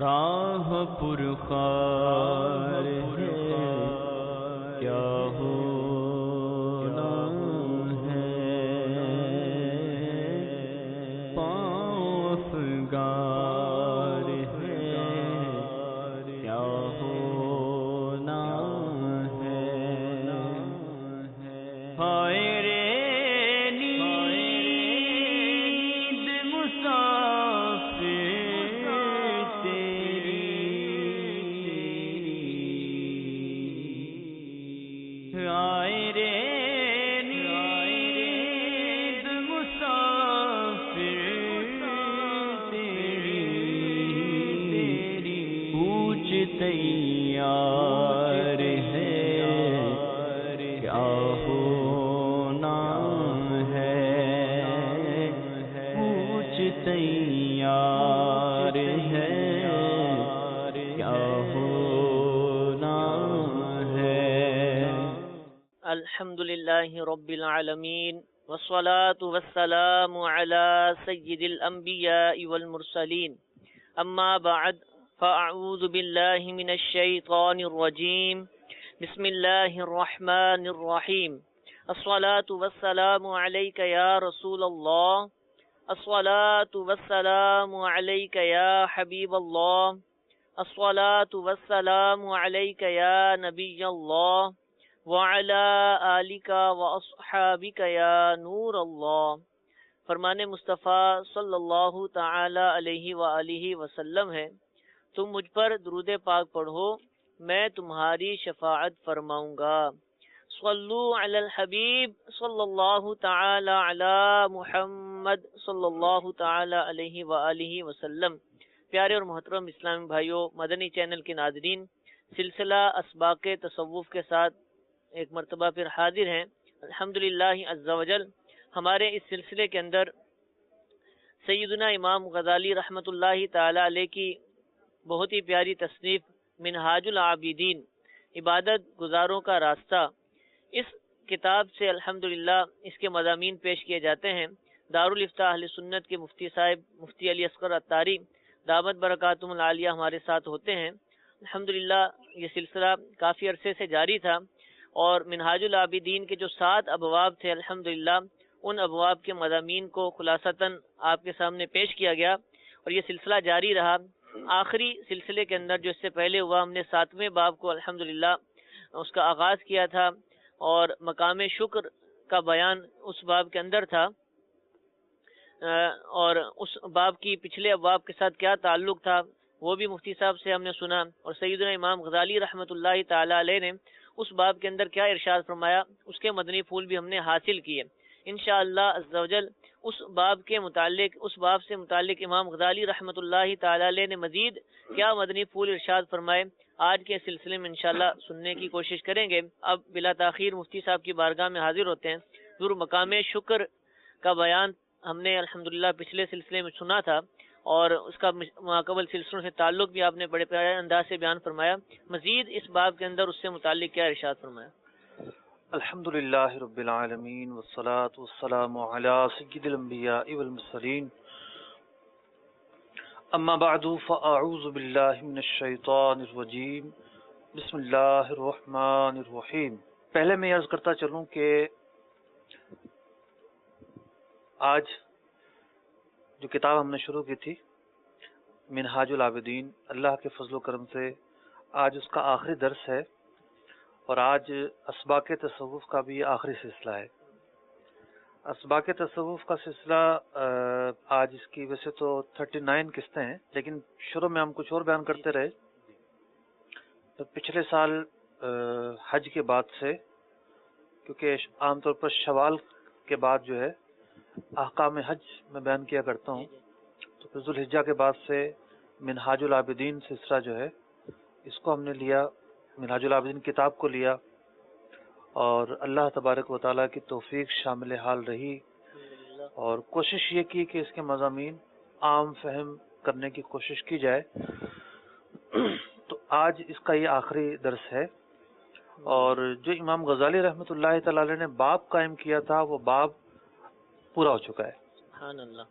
راہ پرخار ہے کیا ہونا ہے، پاؤں افگار ہے کیا ہونا ہے، ہائے رے نیند مسافر آئے رے نیند مسافر تیری، پوچھ تیار ہے کیا ہونا ہے، پوچھ تیار ہے کیا ہونا ہے۔ الحمد للہ رب العالمین والصلاة والسلام على سید الانبیاء والمرسلین، اما بعد فاعوذ باللہ من الشیطان الرجیم، بسم اللہ الرحمن الرحیم، الصلاة والسلام علیک یا رسول اللہ، الصلاة والسلام علیک یا حبیب اللہ، الصلاة والسلام علیک یا نبی اللہ، وعلی آلک واصحابک یا نور اللہ۔ فرمان مصطفیٰ صلی اللہ تعالی علیہ وآلہ وسلم ہے، تم مجھ پر درود پاک پڑھو میں تمہاری شفاعت فرماؤں گا۔ صلو علی الحبیب صلی اللہ تعالی علی محمد صلی اللہ تعالی علیہ وآلہ وسلم۔ پیارے اور محترم اسلامی بھائیوں، مدنی چینل کے ناظرین، سلسلہ اسباق تصوف کے ساتھ ایک مرتبہ پھر حاضر ہیں الحمدللہ عز و جل۔ ہمارے اس سلسلے کے اندر سیدنا امام غزالی رحمۃ اللہ تعالی علیہ کی بہت ہی پیاری تصنیف منہاج العابدین، عبادت گزاروں کا راستہ، اس کتاب سے الحمدللہ اس کے مضامین پیش کیے جاتے ہیں۔ دارالافتاء اہل سنت کے مفتی صاحب مفتی علی اصغر عطاری دامت برکاتہم العالیہ ہمارے ساتھ ہوتے ہیں۔ الحمدللہ یہ سلسلہ کافی عرصے سے جاری تھا، اور منہاج العابدین کے جو 7 ابواب تھے الحمدللہ ان ابواب کے مضامین کو خلاصتاً آپ کے سامنے پیش کیا گیا، اور یہ سلسلہ جاری رہا۔ آخری سلسلے کے اندر جو اس سے پہلے ہوا، ہم نے 7ویں باب کو الحمدللہ اس کا آغاز کیا تھا، اور مقام شکر کا بیان اس باب کے اندر تھا، اور اس باب کی پچھلے ابواب کے ساتھ کیا تعلق تھا وہ بھی مفتی صاحب سے ہم نے سنا، اور سیدنا امام غزالی رحمۃ اللہ تعالی علیہ نے اس باب کے اندر کیا ارشاد فرمایا اس کے مدنی پھول بھی ہم نے حاصل کیے۔ انشاءاللہ عز و جل اس باب سے متعلق امام غزالی رحمۃ اللہ تعالی علیہ نے مزید کیا مدنی پھول ارشاد فرمائے آج کے سلسلے میں انشاءاللہ سننے کی کوشش کریں گے۔ اب بلا تاخیر مفتی صاحب کی بارگاہ میں حاضر ہوتے ہیں۔ ضرور مقام شکر کا بیان ہم نے الحمدللہ پچھلے سلسلے میں سنا تھا، اور اس کا ماقبل سلسلوں سے تعلق بھی آپ نے بڑے پیارے انداز سے بیان فرمایا۔ مزید اس باب کے اندر اس سے متعلق کیا ارشاد فرمایا؟ الحمدللہ رب العالمین والصلاة والسلام علی سید الانبیاء والمرسلین، اما بعد فاعوذ باللہ من الشیطان الرجیم، بسم اللہ الرحمن الرحیم۔ پہلے میں عرض کرتا چلوں کہ آج جو کتاب ہم نے شروع کی تھی منہاج العابدین، اللہ کے فضل و کرم سے آج اس کا آخری درس ہے، اور آج اسباق تصوف کا بھی آخری سلسلہ ہے۔ اسباق تصوف کا سلسلہ آج اس کی ویسے تو 39 قسطیں ہیں، لیکن شروع میں ہم کچھ اور بیان کرتے رہے۔ تو پچھلے سال حج کے بعد سے، کیونکہ عام طور پر شوال کے بعد جو ہے احکام حج میں بیان کیا کرتا ہوں، تو پھر ذوالحجہ کے بعد سے منہاج العابدین سلسلہ جو ہے اس کو ہم نے لیا، منہاج العابدین کتاب کو لیا، اور اللہ تبارک و تعالیٰ کی توفیق شامل حال رہی، اور کوشش یہ کی کہ اس کے مضامین عام فہم کرنے کی کوشش کی جائے۔ تو آج اس کا یہ آخری درس ہے، اور جو امام غزالی رحمۃ اللہ تعالی علیہ نے باب قائم کیا تھا وہ باب پورا ہو چکا ہے۔ سبحان اللہ۔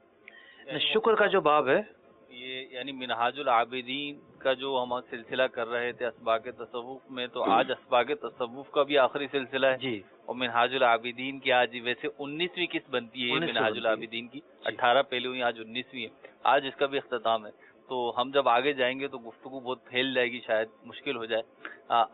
شکر کا جو باب ہے یہ یعنی منہاج العابدین کا جو ہم سلسلہ کر رہے تھے اسباق تصوف میں، تو آج اسباق تصوف کا بھی آخری سلسلہ ہے جی، اور منہاج العابدین کی آج ویسے 19ویں قسط بنتی ہے 19 منہاج بنتی ہے۔ العابدین کی، 18 پہلے ہوئی، آج 19ویں ہے، آج اس کا بھی اختتام ہے۔ تو ہم جب آگے جائیں گے تو گفتگو بہت پھیل جائے گی، شاید مشکل ہو جائے۔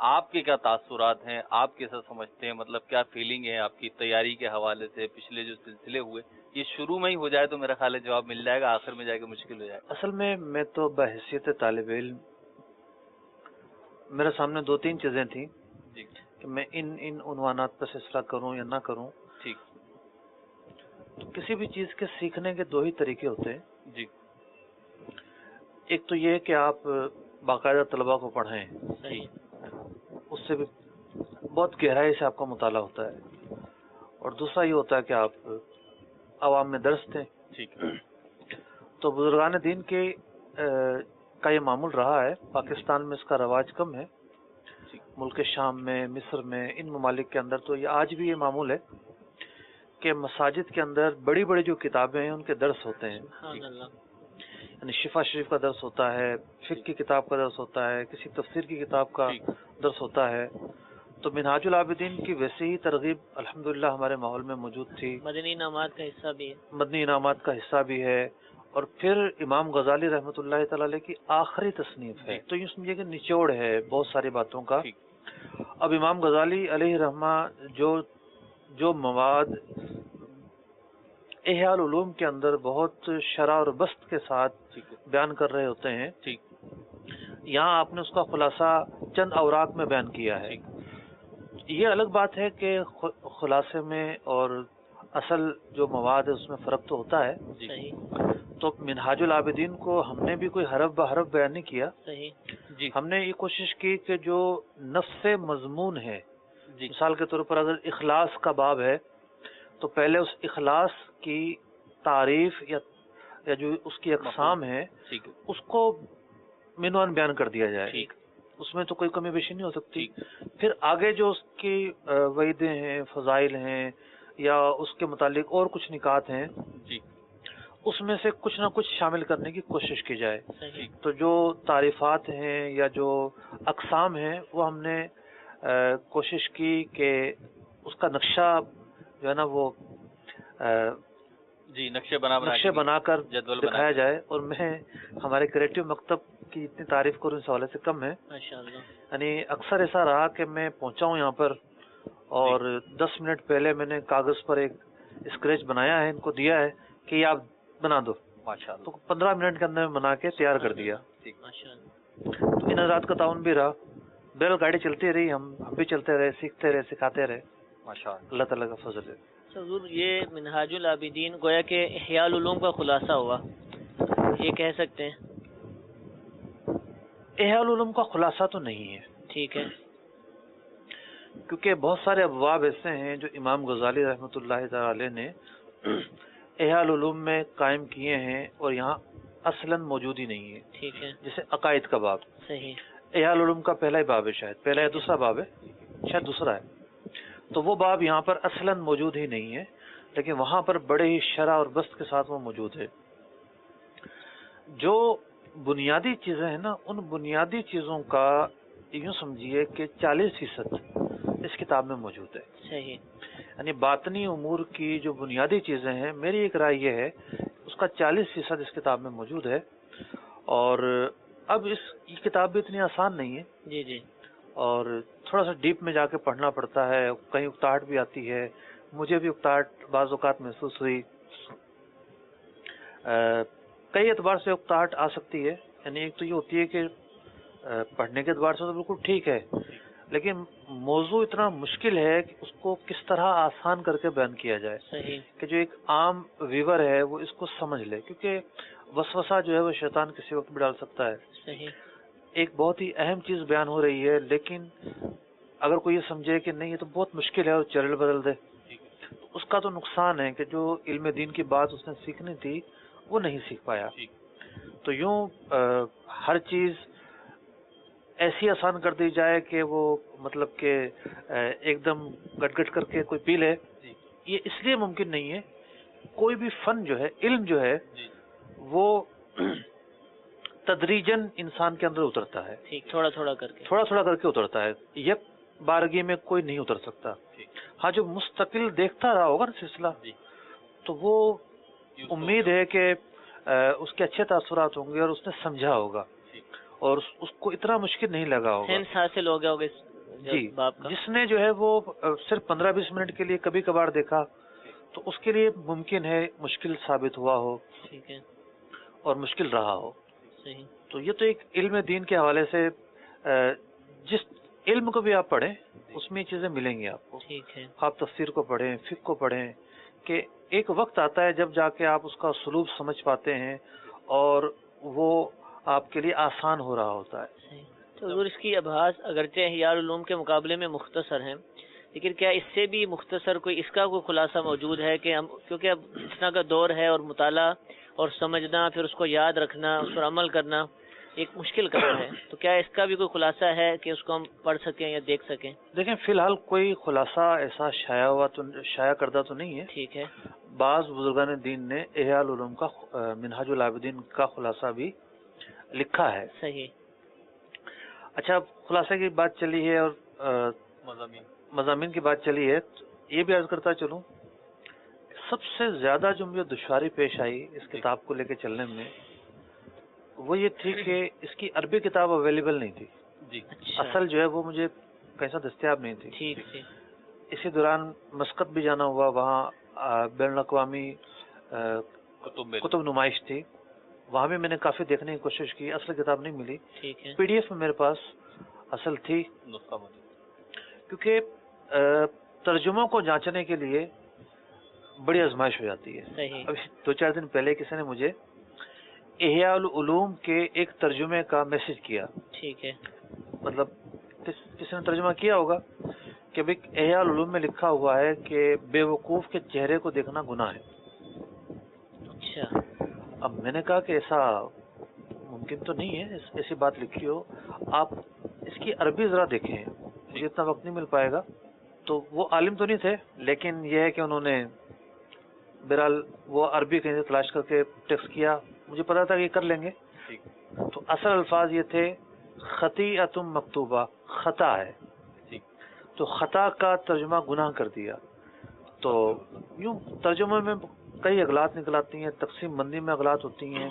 آپ کے کیا تاثرات ہیں، آپ کیسا سمجھتے ہیں، مطلب کیا فیلنگ ہے آپ کی تیاری کے حوالے سے؟ پچھلے جو سلسلے ہوئے یہ شروع میں ہی ہو جائے تو میرا خیال ہے جواب مل جائے گا، آخر میں جا کے مشکل ہو جائے گا۔ اصل میں تو بحیثیت طالب علم میرے سامنے 2-3 چیزیں تھیں جی کہ میں ان عنوانات پر سلسلہ کروں یا نہ کروں۔ ٹھیک، تو کسی بھی چیز کے سیکھنے کے 2 ہی طریقے ہوتے ہیں، جی ایک تو یہ ہے کہ آپ باقاعدہ طلباء کو پڑھائیں، صحیح، اس سے بھی بہت گہرائی سے آپ کا مطالعہ ہوتا ہے، اور دوسرا یہ ہوتا ہے کہ آپ عوام میں درس دیں۔ ٹھیک، تو بزرگان دین کے کا یہ معمول رہا ہے، پاکستان میں اس کا رواج کم ہے، ملک شام میں، مصر میں، ان ممالک کے اندر تو یہ آج بھی یہ معمول ہے کہ مساجد کے اندر بڑی بڑی جو کتابیں ہیں ان کے درس ہوتے ہیں، سبحان اللہ، یعنی شفا شریف کا درس ہوتا ہے، فقہ کی کتاب کا درس ہوتا ہے، کسی تفسیر کی کتاب کا درس ہوتا ہے۔ تو منہاج العابدین کی ویسے ہی ترغیب الحمدللہ ہمارے ماحول میں موجود تھی، مدنی انعامات کا حصہ بھی ہے۔ مدنی انعامات کا حصہ بھی ہے، اور پھر امام غزالی رحمۃ اللہ تعالی علیہ کی آخری تصنیف ہے، تو یہ سمجھے کہ نچوڑ ہے بہت ساری باتوں کا۔ اب امام غزالی علیہ رحمہ جو مواد احیاء العلوم کے اندر بہت شرح اور بسط کے ساتھ بیان کر رہے ہوتے ہیں، یہاں آپ نے اس کا خلاصہ چند اوراق میں بیان کیا ہے۔ یہ الگ بات ہے کہ خلاصے میں اور اصل جو مواد ہے اس میں فرق تو ہوتا ہے۔ صحیح، تو منہاج العابدین کو ہم نے بھی کوئی حرف بحرف بیان نہیں کیا، صحیح، ہم نے یہ کوشش کی کہ جو نفس مضمون ہے، مثال کے طور پر اگر اخلاص کا باب ہے تو پہلے اس اخلاص کی تعریف یا جو اس کی اقسام ہے اس کو عنوان بیان کر دیا جائے، اس میں تو کوئی کمی بیشی نہیں ہو سکتی۔ پھر آگے جو اس کی وعیدیں ہیں، فضائل ہیں، یا اس کے متعلق اور کچھ نکات ہیں، اس میں سے کچھ نہ کچھ شامل کرنے کی کوشش کی جائے۔ تو جو تعریفات ہیں یا جو اقسام ہیں وہ ہم نے کوشش کی کہ اس کا نقشہ جو ہے نا وہ نقشے بنا کر دکھایا جائے، اور میں ہمارے کریٹو مکتب کی اتنی تعریف کروں اس حوالے سے کم ہے، یعنی اکثر ایسا رہا کہ میں پہنچا ہوں یہاں پر اور 10 منٹ پہلے میں نے کاغذ پر ایک اسکریچ بنایا ہے، ان کو دیا ہے کہ یہ آپ بنا دو، تو 15 منٹ کے اندر بنا کے تیار کر دیا۔ تو ان حضرات کا تعاون بھی رہا، بہرحال گاڑی چلتی رہی، ہم بھی چلتے رہے، سیکھتے رہے، سکھاتے رہے، اللہ تعالیٰ کا فضل ہے۔ حضور یہ منہاج العابدین گویا کہ احیاء العلوم کا خلاصہ ہوا، یہ کہہ سکتے ہیں؟ احیاء العلوم کا خلاصہ تو نہیں ہے، ٹھیک ہے، کیونکہ بہت سارے ابواب ایسے ہیں جو امام غزالی رحمۃ اللہ تعالی علیہ نے احیاء العلوم میں قائم کیے ہیں اور یہاں اصلاً موجود ہی نہیں ہے۔ ٹھیک ہے، جیسے عقائد کا باب، صحیح، احیاء العلوم کا پہلا ہی باب ہے، شاید پہلا یا دوسرا باب ہے، شاید دوسرا ہے، تو وہ باب یہاں پر اصلاً موجود ہی نہیں ہے، لیکن وہاں پر بڑے ہی شرح اور بسط کے ساتھ وہ موجود ہے۔ جو بنیادی چیزیں ہیں نا، ان بنیادی چیزوں کا یوں سمجھیے کہ 40% اس کتاب میں موجود ہے، صحیح، یعنی باطنی امور کی جو بنیادی چیزیں ہیں، میری ایک رائے یہ ہے اس کا 40% اس کتاب میں موجود ہے۔ اور اب یہ کتاب بھی اتنی آسان نہیں ہے، جی جی، اور تھوڑا سا ڈیپ میں جا کے پڑھنا پڑتا ہے، کہیں اکتاہٹ بھی آتی ہے، مجھے بھی اکتاہٹ بعض اوقات محسوس ہوئی، کئی اعتبار سے اکتاہٹ آ سکتی ہے، یعنی ایک تو یہ ہوتی ہے کہ پڑھنے کے اعتبار سے تو بالکل ٹھیک ہے، لیکن موضوع اتنا مشکل ہے کہ اس کو کس طرح آسان کر کے بیان کیا جائے، صحیح، کہ جو ایک عام ویور ہے وہ اس کو سمجھ لے، کیونکہ وسوسہ جو ہے وہ شیطان کسی وقت بھی ڈال سکتا ہے۔ صحیح، ایک بہت ہی اہم چیز بیان ہو رہی ہے، لیکن اگر کوئی یہ سمجھے کہ نہیں یہ تو بہت مشکل ہے اور چرل بدل دے، تو اس کا تو نقصان ہے کہ جو علم دین کی بات اس نے سیکھنی تھی وہ نہیں سیکھ پایا۔ تو یوں ہر چیز ایسی آسان کر دی جائے کہ وہ مطلب کہ ایک دم گٹ گٹ کر کے کوئی پی لے، یہ اس لیے ممکن نہیں ہے۔ کوئی بھی فن جو ہے، علم جو ہے، وہ تدریجن انسان کے اندر اترتا ہے، ٹھیک، تھوڑا تھوڑا کر کے، تھوڑا تھوڑا کر کے اترتا ہے، یک بارگی میں کوئی نہیں اتر سکتا۔ ہاں جو مستقل دیکھتا رہا ہوگا نا سلسلہ، تو وہ امید ہے کہ اس کے اچھے تاثرات ہوں گے اور اس نے سمجھا ہوگا اور اس کو اتنا مشکل نہیں لگا ہوگا۔ سینس حاصل ہو گیا ہوگا اس جی، باب کا۔ جس نے جو ہے وہ صرف 15-20 منٹ کے لیے کبھی کبھار دیکھا تو اس کے لیے ممکن ہے مشکل ثابت ہوا ہو ٹھیک ہے، اور مشکل رہا ہو۔ صحیح، تو یہ تو ایک علم دین کے حوالے سے جس علم کو بھی آپ پڑھیں اس میں یہ چیزیں ملیں گی آپ کو۔ ٹھیک ہے، آپ تفسیر کو پڑھیں، فقہ کو پڑھیں، کہ ایک وقت آتا ہے جب جا کے آپ اس کا اسلوب سمجھ پاتے ہیں اور وہ آپ کے لیے آسان ہو رہا ہوتا ہے۔ صحیح۔ تو حضور اس کی ابحاث اگرچہ احیاء العلوم کے مقابلے میں مختصر ہیں، لیکن کیا اس سے بھی مختصر کوئی اس کا کوئی خلاصہ موجود ہے کہ ہم، کیونکہ اب اس طرح کا دور ہے اور مطالعہ اور سمجھنا، پھر اس کو یاد رکھنا، اس پر عمل کرنا ایک مشکل کام ہے، تو کیا اس کا بھی کوئی خلاصہ ہے کہ اس کو ہم پڑھ سکیں یا دیکھ سکیں؟ دیکھیں فی الحال کوئی خلاصہ ایسا شائع کردہ تو نہیں ہے۔ ٹھیک ہے، بعض بزرگان دین نے احیاء العلوم کا منہاج العابدین کا خلاصہ بھی لکھا ہے۔ صحیح، اچھا، خلاصے کی بات چلی ہے اور مضامین کی بات چلی ہے، تو یہ بھی عرض کرتا چلوں، سب سے زیادہ جو مجھے دشواری پیش آئی اس کتاب کو لے کے چلنے میں وہ یہ تھی کہ اس کی عربی کتاب اویلیبل نہیں تھی۔ جی، اچھا، اصل جو ہے وہ مجھے کیسا دستیاب نہیں تھی۔ ٹھیک ٹھیک، اسی دوران مسقط بھی جانا ہوا، وہاں بین الاقوامی کتب نمائش تھی، وہاں بھی میں نے کافی دیکھنے کی کوشش کی، اصل کتاب نہیں ملی۔ ٹھیک ہے، پی ڈی ایف میں میرے پاس اصل تھی، نسخہ موجود۔ کیونکہ ترجموں کو جانچنے کے لیے بڑی آزمائش ہو جاتی ہے۔ صحیح، ابھی 2-4 دن پہلے کسی نے مجھے احیاء العلوم کے ایک ترجمے کا میسج کیا، ٹھیک ہے، مطلب کسی نے ترجمہ کیا ہوگا کہ بھئی احیاء العلوم میں لکھا ہوا ہے کہ بے وقوف کے چہرے کو دیکھنا گناہ ہے۔ اچھا، اب میں نے کہا کہ ایسا ممکن تو نہیں ہے، ایسی بات لکھی ہو، آپ اس کی عربی ذرا دیکھیں، مجھے اتنا وقت نہیں مل پائے گا۔ تو وہ عالم تو نہیں تھے، لیکن یہ ہے کہ انہوں نے بہرحال وہ عربی کہیں سے تلاش کر کے ٹیکسٹ کیا، مجھے پتا تھا کہ یہ کر لیں گے۔ تو اصل الفاظ یہ تھے خطیئۃ مکتوبہ، خطا ہے، تو خطا کا ترجمہ گناہ کر دیا۔ تو یوں ترجمے میں کئی اغلاط نکل آتی ہیں، تقسیم بندی میں اغلاط ہوتی ہیں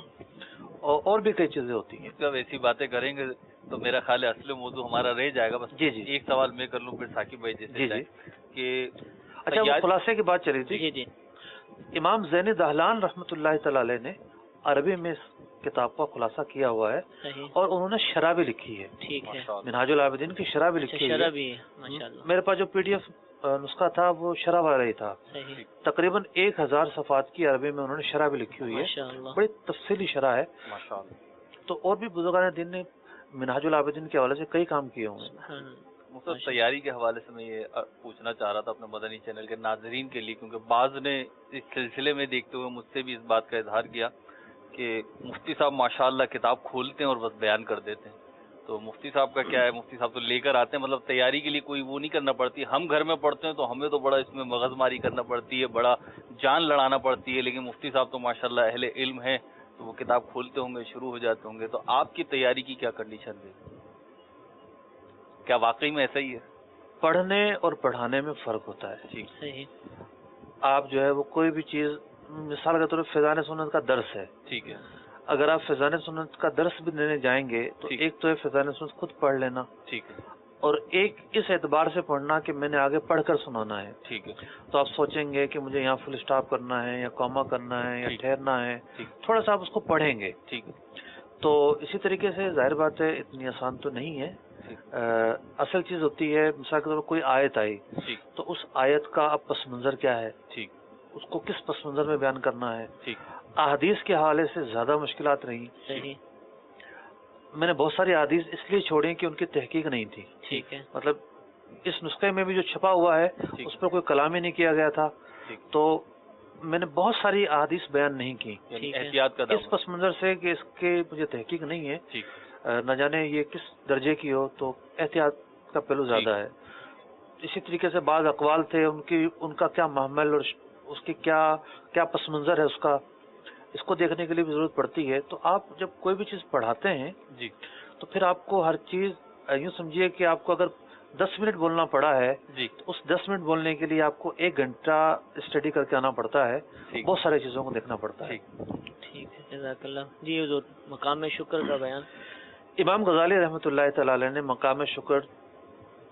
اور بھی کئی چیزیں ہوتی ہیں۔ جب ایسی باتیں کریں گے تو میرا خیال ہے اصل موضوع ہمارا رہ جائے گا۔ بس جی جی، ایک سوال میں کر لوں پھر ثاقب بھائی جی جیسے جی، کہ اچھا وہ خلاصے کی بات چلی تھی۔ جی جی، امام زین دہلان رحمۃ اللہ تعالی علیہ نے عربی میں اس کتاب کا خلاصہ کیا ہوا ہے، صحیح، اور انہوں نے شرح بھی لکھی ہے، ٹھیک ہے، منہاج العابدین کی شرح بھی لکھی شرح ہے۔ بھی ہے، ماشاء اللہ، میرے پاس جو پی ڈی ایف نسخہ تھا وہ شرح والا ہی تھا، صحیح، تقریباً 1000 صفحات کی عربی میں انہوں نے شرح بھی لکھی ہوئی ہے، ماشاء اللہ، بڑی تفصیلی شرح ہے۔ ماشاء اللہ۔ تو اور بھی بزرگان دین نے منہاج العابدین کے حوالے سے کئی کام کیے ہوئے ہیں۔ سبحان اللہ، مطلب تیاری کے حوالے سے میں یہ پوچھنا چاہ رہا تھا اپنے مدنی چینل کے ناظرین کے لیے، کیونکہ بعض نے اس سلسلے میں دیکھتے ہوئے مجھ سے بھی اس بات کا اظہار کیا کہ مفتی صاحب ماشاءاللہ کتاب کھولتے ہیں اور بس بیان کر دیتے ہیں۔ تو مفتی صاحب کا کیا ہے، مفتی صاحب تو لے کر آتے ہیں، مطلب تیاری کے لیے کوئی وہ نہیں کرنا پڑتی۔ ہم گھر میں پڑھتے ہیں تو ہمیں تو بڑا اس میں مغز ماری کرنا پڑتی ہے، بڑا جان لڑانا پڑتی ہے، لیکن مفتی صاحب تو ماشاءاللہ اہل علم ہیں، تو وہ کتاب کھولتے ہوں گے، شروع ہو جاتے ہوں گے۔ تو آپ کی تیاری کی کیا کنڈیشن ہے؟ کیا واقعی میں ایسا ہی ہے؟ پڑھنے اور پڑھانے میں فرق ہوتا ہے۔ ٹھیک، صحیح، آپ جو ہے وہ کوئی بھی چیز، مثال کے طور پر فیضان سنت کا درس ہے، ٹھیک ہے، اگر آپ فیضان سنت کا درس بھی دینے جائیں گے تو ٹھیک، ایک تو ہے فیضان سنت خود پڑھ لینا، ٹھیک ہے، اور ایک اس اعتبار سے پڑھنا کہ میں نے آگے پڑھ کر سنانا ہے۔ ٹھیک ہے، تو آپ سوچیں گے کہ مجھے یہاں فل اسٹاپ کرنا ہے یا کوما کرنا ہے یا ٹھیک، ٹھہرنا ہے، ٹھیک، تھوڑا سا آپ اس کو پڑھیں گے۔ ٹھیک، تو اسی طریقے سے ظاہر بات ہے اتنی آسان تو نہیں ہے۔ ٹھیک، اصل چیز ہوتی ہے، مثال کے طور پر کوئی آیت آئی ٹھیک، تو اس آیت کا اب پس منظر کیا ہے، ٹھیک، اس کو کس پس منظر میں بیان کرنا ہے۔ ٹھیک، احادیث کے حوالے سے زیادہ مشکلات رہیں۔ صحیح، میں نے بہت ساری احادیث اس لیے چھوڑی کہ ان کی تحقیق نہیں تھی، ٹھیک ہے، مطلب اس نسخے میں بھی جو چھپا ہوا ہے ٹھیک، اس پر کوئی کلام ہی نہیں کیا گیا تھا، ٹھیک، تو میں نے بہت ساری احادیث بیان نہیں کی یعنی ٹھیک ہے، احتیاط کا اس دعویٰ۔ پس منظر سے کہ اس کے مجھے تحقیق نہیں ہے، ٹھیک، نہ جانے یہ کس درجے کی ہو، تو احتیاط کا پہلو زیادہ ہے۔ اسی طریقے سے بعض اقوال تھے ان کا کیا محمل اور اس کی کیا پس منظر ہے اس کا، اس کو دیکھنے کے لیے بھی ضرورت پڑتی ہے. تو آپ جب کوئی بھی چیز پڑھاتے ہیں جی تو پھر آپ کو ہر چیز یوں سمجھیے کہ آپ کو اگر 10 منٹ بولنا پڑا ہے جی تو اس 10 منٹ بولنے کے لیے آپ کو 1 گھنٹہ اسٹڈی کر کے آنا پڑتا ہے. ٹھیک بہت ساری چیزوں کو دیکھنا پڑتا ہے. ٹھیک ہے جزاک اللہ. جی حضور مقام شکر کا بیان. امام غزالی رحمۃ اللہ تعالی علیہ نے مقام شکر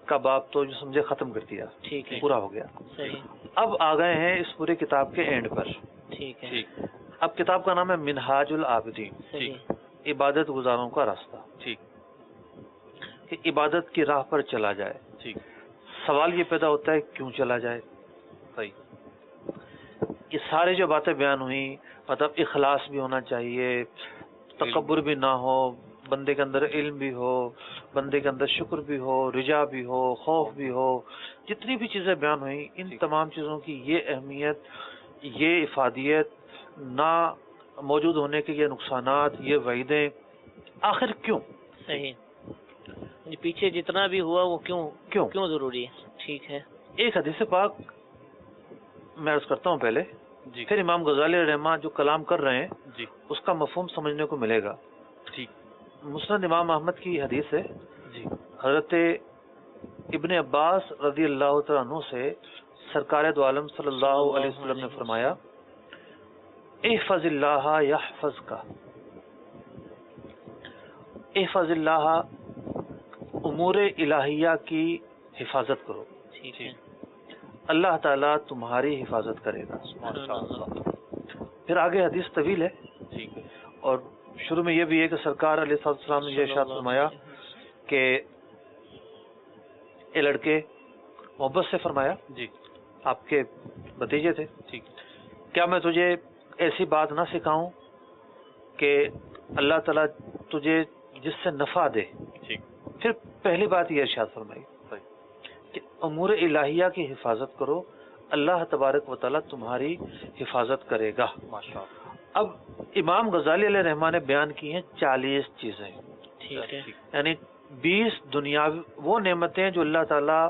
کا باب تو جو سمجھے ختم کر دیا, ٹھیک ہے پورا ہو گیا. صحیح. اب آ گئے ہیں اس پوری کتاب کے اینڈ پر. ٹھیک ہے ٹھیک اب کتاب کا نام ہے منہاج العابدین, صحیح. عبادت گزاروں کا راستہ. ٹھیک کہ عبادت کی راہ پر چلا جائے. ٹھیک سوال یہ پیدا ہوتا ہے کیوں چلا جائے. صحیح. یہ سارے جو باتیں بیان ہوئیں, مطلب اخلاص بھی ہونا چاہیے, تکبر بھی نہ ہو, بندے کے اندر علم بھی ہو, بندے کے اندر شکر بھی ہو, رجا بھی ہو, خوف بھی ہو, جتنی بھی چیزیں بیان ہوئیں ان تمام چیزوں کی یہ اہمیت, یہ افادیت, نہ موجود ہونے کے یہ نقصانات, یہ وعیدیں, آخر کیوں. صحیح. پیچھے جتنا بھی ہوا وہ کیوں کیوں ضروری ہے. ٹھیک ہے. ایک حدیث پاک میں عرض کرتا ہوں پہلے, جی پھر امام غزالی رحمہ جو کلام کر رہے ہیں جی اس کا مفہوم سمجھنے کو ملے گا. ٹھیک. مسند امام احمد کی حدیث ہے, جی حضرت ابن عباس رضی اللہ تعالیٰ عنہ سے سرکار دو عالم صلی اللہ علیہ وسلم نے فرمایا, احفظ اللہ یحفظ کا. احفظ اللہ, امور الہیہ کی حفاظت کرو, ٹھیک ہے. اللہ تعالیٰ تمہاری حفاظت کرے گا. ماشاء اللہ. پھر آگے حدیث طویل ہے, ٹھیک ہے. اور شروع میں یہ بھی ہے کہ سرکار علیہ السلام نے یہ ارشاد فرمایا کہ اے لڑکے, محبت سے فرمایا, جی آپ کے بھتیجے تھے, ٹھیک. کیا میں تجھے ایسی بات نہ سکھاؤں کہ اللہ تعالیٰ تجھے جس سے نفع دے. ٹھیک. پھر پہلی بات یہ ارشاد فرمائی کہ امور الہیہ کی حفاظت کرو, اللہ تبارک و تعالیٰ تمہاری حفاظت کرے گا. ماشاء اللہ. اب امام غزالی علیہ رحمٰن نے بیان کی ہیں 40 چیزیں, ٹھیک ہے. یعنی 20 دنیاوی وہ نعمتیں جو اللہ تعالیٰ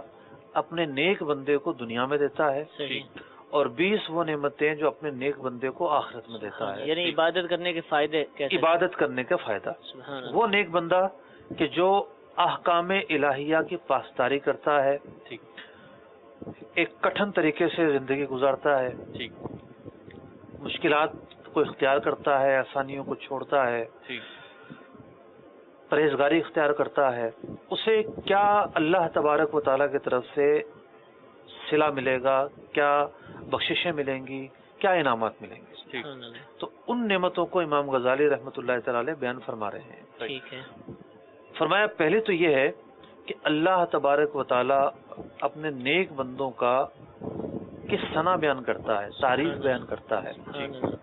اپنے نیک بندے کو دنیا میں دیتا ہے, صحیح. اور 20 وہ نعمتیں جو اپنے نیک بندے کو آخرت میں دیتا ہے. یعنی عبادت کرنے کے فائدے کیسے؟ عبادت کرنے کا فائدہ, سبحان اللہ. وہ نیک بندہ کہ جو احکام الہیہ کی پاسداری کرتا ہے, ٹھیک. ایک کٹھن طریقے سے زندگی گزارتا ہے, ٹھیک. مشکلات کو اختیار کرتا ہے, آسانیوں کو چھوڑتا ہے, ٹھیک. پرہیزگاری اختیار کرتا ہے, اسے کیا اللہ تبارک و تعالیٰ کی طرف سے صلہ ملے گا, کیا بخششیں ملیں گی, کیا انعامات ملیں گے. سبحان اللہ. تو ان نعمتوں کو امام غزالی رحمۃ اللہ تعالی علیہ بیان فرما رہے ہیں. ٹھیک ہے. فرمایا پہلے تو یہ ہے کہ اللہ تبارک و تعالی اپنے نیک بندوں کا کس ثنا بیان کرتا ہے, تعریف بیان کرتا ہے. سبحان اللہ.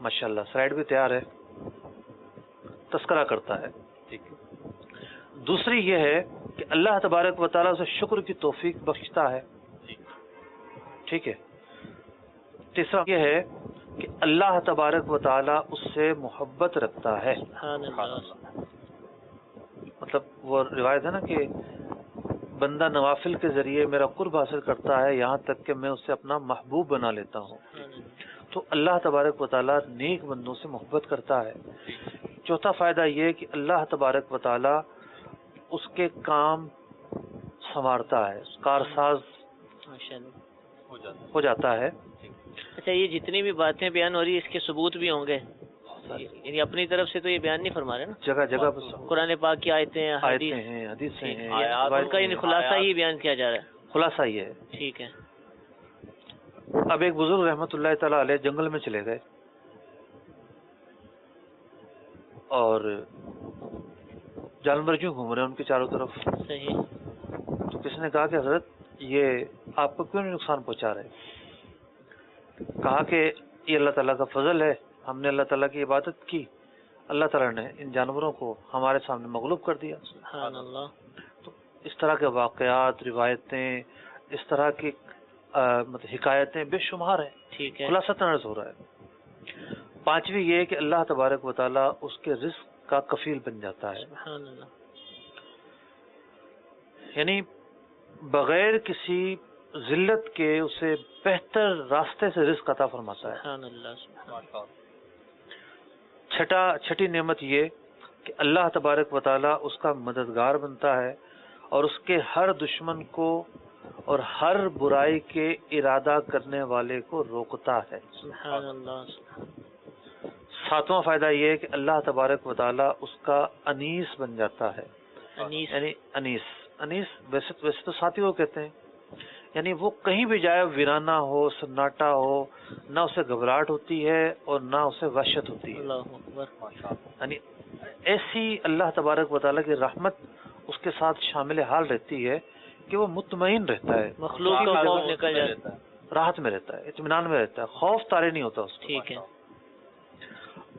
ماشاءاللہ سلائیڈ بھی تیار ہے, تذکرہ کرتا ہے. ٹھیک. دوسری یہ ہے کہ اللہ تبارک و تعالیٰ سے شکر کی توفیق بخشتا ہے. ٹھیک ہے. تیسرا یہ ہے کہ اللہ تبارک و تعالیٰ اس سے محبت رکھتا ہے. سبحان اللہ. مطلب وہ روایت ہے نا کہ بندہ نوافل کے ذریعے میرا قرب حاصل کرتا ہے یہاں تک کہ میں اسے اپنا محبوب بنا لیتا ہوں. تو اللہ تبارک و تعالیٰ نیک بندوں سے محبت کرتا ہے. چوتھا فائدہ یہ کہ اللہ تبارک و تعالیٰ اس کے کام سنوارتا ہے, کارساز ہو جاتا ہے. اچھا, یہ جتنی بھی باتیں بیان ہو رہی ہے اس کے ثبوت بھی ہوں گے, یعنی اپنی طرف سے تو یہ بیان نہیں فرما رہے نا, جگہ جگہ قرآن پاک کی آیتیں ہیں, حدیثیں ہیں, ان کا یعنی خلاصہ ہی بیان کیا جا رہا ہے. خلاصہ یہ ہے. ٹھیک ہے. اب ایک بزرگ رحمۃ اللہ تعالیٰ علیہ جنگل میں چلے گئے اور جانور جو گھوم رہے ہیں ان کے چاروں طرف. صحیح. تو کسی نے کہا کہ حضرت یہ آپ کو کیوں نہیں نقصان پہنچا رہے؟ کہا کہ یہ اللہ تعالیٰ کا فضل ہے, ہم نے اللہ تعالیٰ کی عبادت کی, اللہ تعالیٰ نے ان جانوروں کو ہمارے سامنے مغلوب کر دیا. سبحان اللہ. تو اس طرح کے واقعات, روایتیں, اس طرح کی مطلب حکایتیں بے شمار ہیں. ٹھیک ہے. خلاصہ عرض ہو رہا ہے. پانچویں یہ کہ اللہ تبارک و تعالیٰ اس کے رزق کا کفیل بن جاتا ہے. سبحان اللہ. یعنی بغیر کسی ذلت کے اسے بہتر راستے سے رزق عطا فرماتا ہے. سبحان اللہ سبحان چھٹی نعمت یہ کہ اللہ تبارک و تعالی اس کا مددگار بنتا ہے اور اس کے ہر دشمن کو اور ہر برائی کے ارادہ کرنے والے کو روکتا ہے. سبحان اللہ. ساتواں فائدہ یہ ہے کہ اللہ تبارک و تعالی اس کا انیس بن جاتا ہے. انیس یعنی انیس ویسے تو ساتھی کو کہتے ہیں. یعنی وہ کہیں بھی جائے ویرانہ ہو، سناٹا ہو، نہ اسے گھبراہٹ ہوتی ہے اور نہ اسے وحشت ہوتی ہے. اللہ اکبر. یعنی ایسی اللہ تبارک و تعالیٰ کی رحمت اس کے ساتھ شامل حال رہتی ہے کہ وہ مطمئن رہتا ہے، مخلوق کا خوف نکل جاتا ہے، راحت میں رہتا ہے، اطمینان میں رہتا ہے، خوف طاری نہیں ہوتا اس کو. ٹھیک ہے.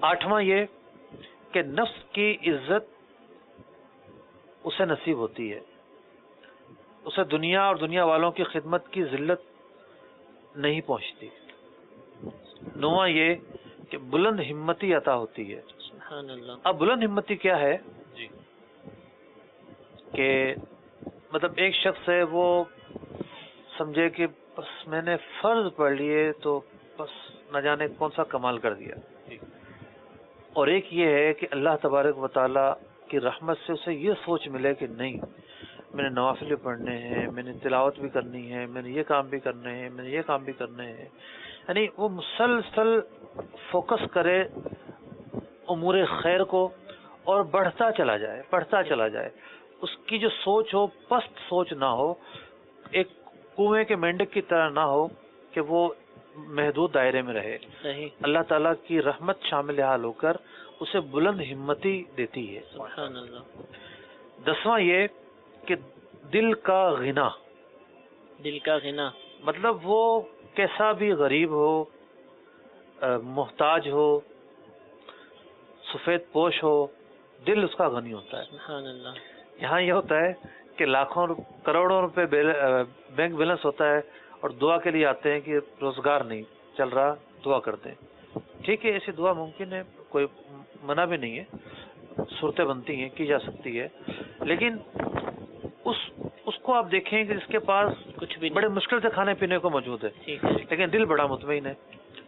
آٹھواں یہ کہ نفس کی عزت اسے نصیب ہوتی ہے، اسے دنیا اور دنیا والوں کی خدمت کی ذلت نہیں پہنچتی. نواں یہ کہ بلند ہمتی عطا ہوتی ہے. سبحان اللہ. اب بلند ہمتی کیا ہے؟ جی کہ مطلب ایک شخص ہے وہ سمجھے کہ بس میں نے فرض پڑھ لیے تو بس نہ جانے کون سا کمال کر دیا. اور ایک یہ ہے کہ اللہ تبارک و تعالیٰ کی رحمت سے اسے یہ سوچ ملے کہ نہیں، میں نے نوافل بھی پڑھنے ہیں، میں نے تلاوت بھی کرنی ہے، میں نے یہ کام بھی کرنے ہیں، میں نے یہ کام بھی کرنے ہیں. یعنی وہ مسلسل فوکس کرے امور خیر کو اور بڑھتا چلا جائے. اس کی جو سوچ ہو پست سوچ نہ ہو، ایک کنویں کے مینڈک کی طرح نہ ہو کہ وہ محدود دائرے میں رہے. صحیح. اللہ تعالیٰ کی رحمت شامل حال ہو کر اسے بلند ہمتی دیتی ہے. سبحان اللہ. 10واں یہ کہ دل کا غنا، دل کا غنا مطلب وہ کیسا بھی غریب ہو، محتاج ہو، سفید پوش ہو، دل اس کا غنی ہوتا ہے. سبحان اللہ. یہاں یہ ہوتا ہے کہ لاکھوں کروڑوں روپے بینک بیلنس ہوتا ہے اور دعا کے لیے آتے ہیں کہ روزگار نہیں چل رہا، دعا کرتے ہیں. ٹھیک ہے، ایسی دعا ممکن ہے، کوئی منع بھی نہیں ہے، صورتیں بنتی ہیں، کی جا سکتی ہے. لیکن اس کو آپ دیکھیں کہ اس کے پاس کچھ بھی بڑے مشکل سے کھانے پینے کو موجود ہے، ٹھیک ہے. لیکن دل بڑا مطمئن ہے.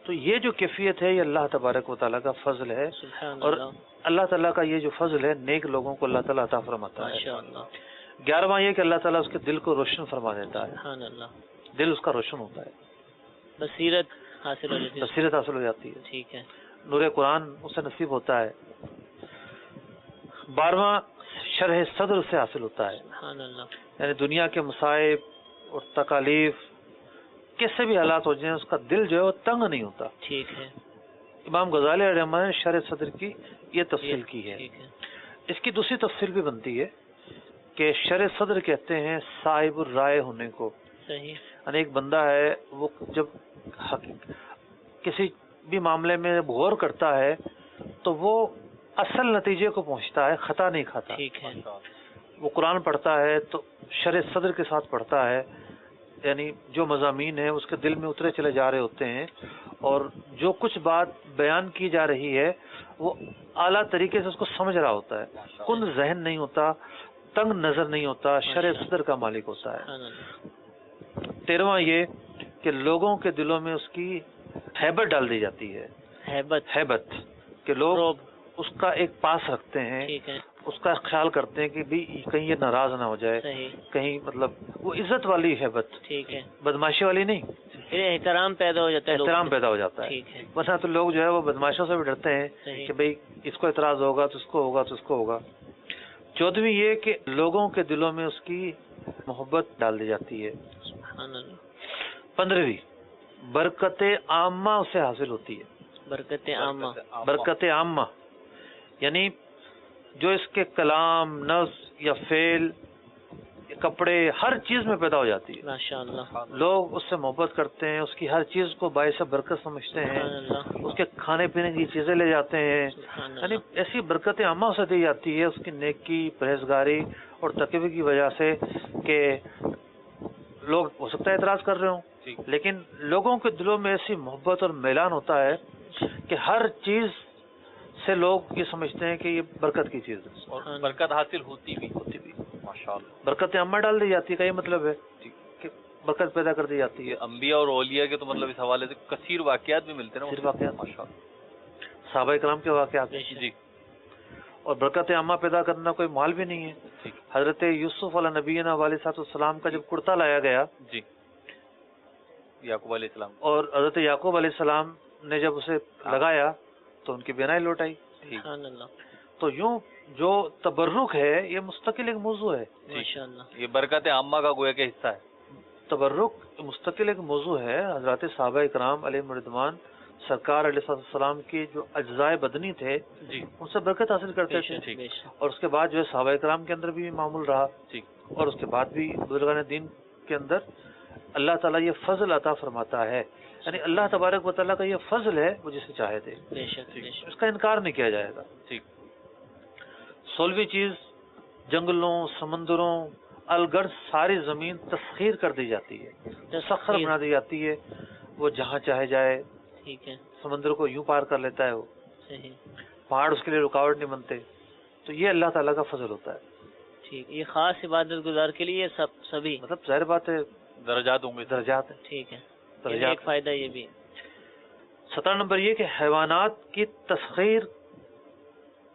تو یہ جو کیفیت ہے یہ اللہ تبارک و تعالیٰ کا فضل ہے. سبحان اور اللہ. اللہ تعالیٰ کا یہ جو فضل ہے نیک لوگوں کو اللہ تعالیٰ عطا فرماتا ہے. ماشاء اللہ. 11واں یہ کہ اللہ تعالیٰ اس کے دل کو روشن فرما دیتا ہے، سبحان اللہ. دل اس کا روشن ہوتا ہے، بصیرت حاصل ہو جاتی ہے. بصیرت حاصل ہو جاتی ہے، ٹھیک ہے. نور قرآن اسے نصیب ہوتا ہے. 12واں شرح صدر اسے حاصل ہوتا ہے. سبحان اللہ. یعنی دنیا کے مصائب اور تکالیف کیسے بھی حالات ہو جائیں اس کا دل جو ہے وہ تنگ نہیں ہوتا. ٹھیک ہے. امام غزالی علیہ الرحمہ نے شرح صدر کی یہ تفصیل کی ہے. ٹھیک ہے. اس کی دوسری تفصیل بھی بنتی ہے کہ شرح صدر کہتے ہیں صاحب الرائے ہونے کو. صحیح. یعنی ایک بندہ ہے وہ جب کسی بھی معاملے میں غور کرتا ہے تو وہ اصل نتیجے کو پہنچتا ہے، خطا نہیں کھاتا. ٹھیک ہے. وہ قرآن پڑھتا ہے تو شرح صدر کے ساتھ پڑھتا ہے، یعنی جو مضامین ہیں اس کے دل میں اترے چلے جا رہے ہوتے ہیں اور جو کچھ بات بیان کی جا رہی ہے وہ اعلیٰ طریقے سے اس کو سمجھ رہا ہوتا ہے، کند ذہن نہیں ہوتا، تنگ نظر نہیں ہوتا، شرح صدر کا مالک ہوتا ہے. سبحان اللہ. 13واں یہ کہ لوگوں کے دلوں میں اس کی ہیبت ڈال دی جاتی ہے. ہیبت کہ لوگ اس کا ایک پاس رکھتے ہیں، ٹھیک ہے. اس کا خیال کرتے ہیں کہ بھی کہیں یہ ناراض نہ ہو جائے، صحیح. کہیں مطلب وہ عزت والی ہیبت، ٹھیک ہے. بدماشی والی نہیں، پھر احترام پیدا ہو جاتا ہے. احترام پیدا ہو جاتا ہے. ٹھیک ہے. ورنہ تو لوگ جو ہے وہ بدماشوں سے بھی ڈرتے ہیں صحیح. کہ بھئی اس کو اعتراض ہوگا تو اس کو ہوگا تو اس کو ہوگا. 14ویں یہ کہ لوگوں کے دلوں میں اس کی محبت ڈال دی جاتی ہے. سبحان اللہ. 15ویں برکت عامہ اسے حاصل ہوتی ہے. برکت عامہ. برکت عامہ یعنی جو اس کے کلام، نفس یا فعل، کپڑے، ہر چیز میں پیدا ہو جاتی ہے. ماشاء اللہ. لوگ اس سے محبت کرتے ہیں، اس کی ہر چیز کو باعث برکت سمجھتے ہیں، سبحان اللہ. اس کے کھانے پینے کی چیزیں لے جاتے ہیں. سبحان یعنی اللہ. ایسی برکت عامہ اسے دی جاتی ہے اس کی نیکی، پرہیزگاری اور تقوی کی وجہ سے کہ لوگ ہو سکتا ہے اعتراض کر رہے ہوں، لیکن لوگوں کے دلوں میں ایسی محبت اور میلان ہوتا ہے کہ ہر چیز سے لوگ یہ سمجھتے ہیں کہ یہ برکت کی چیز ہے اور برکت حاصل ہوتی بھی. ہوتی بھی. ماشاءاللہ. برکت عامہ ڈال دی جاتی ہے کا یہ مطلب ہے کہ برکت پیدا کر دی جاتی ہے. یہ انبیاء اور اولیاء کے تو مطلب اس حوالے سے کثیر واقعات بھی ملتے ہیں نا. صرف واقعات ماشاءاللہ. صحابہ کرام کے واقعات. جی. اور برکت عامہ پیدا کرنا کوئی مال بھی نہیں ہے. ٹھیک. حضرت یوسف علیہ نبینا علیہ السلام کا جب کرتا لایا گیا, جی, یعقوب علیہ السلام, اور حضرت یعقوب علیہ السلام نے جب اسے لگایا تو ان کی بینائی لوٹ آئی. سبحان اللہ. تو یوں جو تبرک ہے یہ مستقل ایک موضوع ہے. ماشاءاللہ. یہ برکت عامہ کا گویا کہ حصہ ہے. تبرک مستقل ایک موضوع ہے. حضرات صحابہ کرام علیہ رضوان سرکار علیہ السلام کی جو اجزائے بدنی تھے جی, ان سے برکت حاصل کرتے تھے, اور اس کے بعد جو ہے صحابہ کرام کے اندر بھی معمول رہا, اور اس کے بعد بھی بزرگان دین کے اندر اللہ تعالیٰ یہ فضل عطا فرماتا ہے. یعنی اللہ تبارک و تعالیٰ کا یہ فضل ہے, وہ جسے چاہے دے, اس کا انکار نہیں کیا جائے گا. ٹھیک. 16ویں چیز, جنگلوں, سمندروں, الگرد ساری زمین تسخیر کر دی جاتی ہے, مسخر بنا دی جاتی ہے. وہ جہاں چاہے جائے. ٹھیک ہے. سمندر کو یوں پار کر لیتا ہے وہ. صحیح. پہاڑ اس کے لیے رکاوٹ نہیں بنتے. تو یہ اللہ تعالیٰ کا فضل ہوتا ہے. ٹھیک. یہ خاص عبادت گزار کے لیے سبھی مطلب ظاہر بات ہے درجات ہوں گے, درجات ہیں. ٹھیک ہے. درجات. ایک فائدہ یہ بھی. 17 نمبر یہ کہ حیوانات کی تسخیر,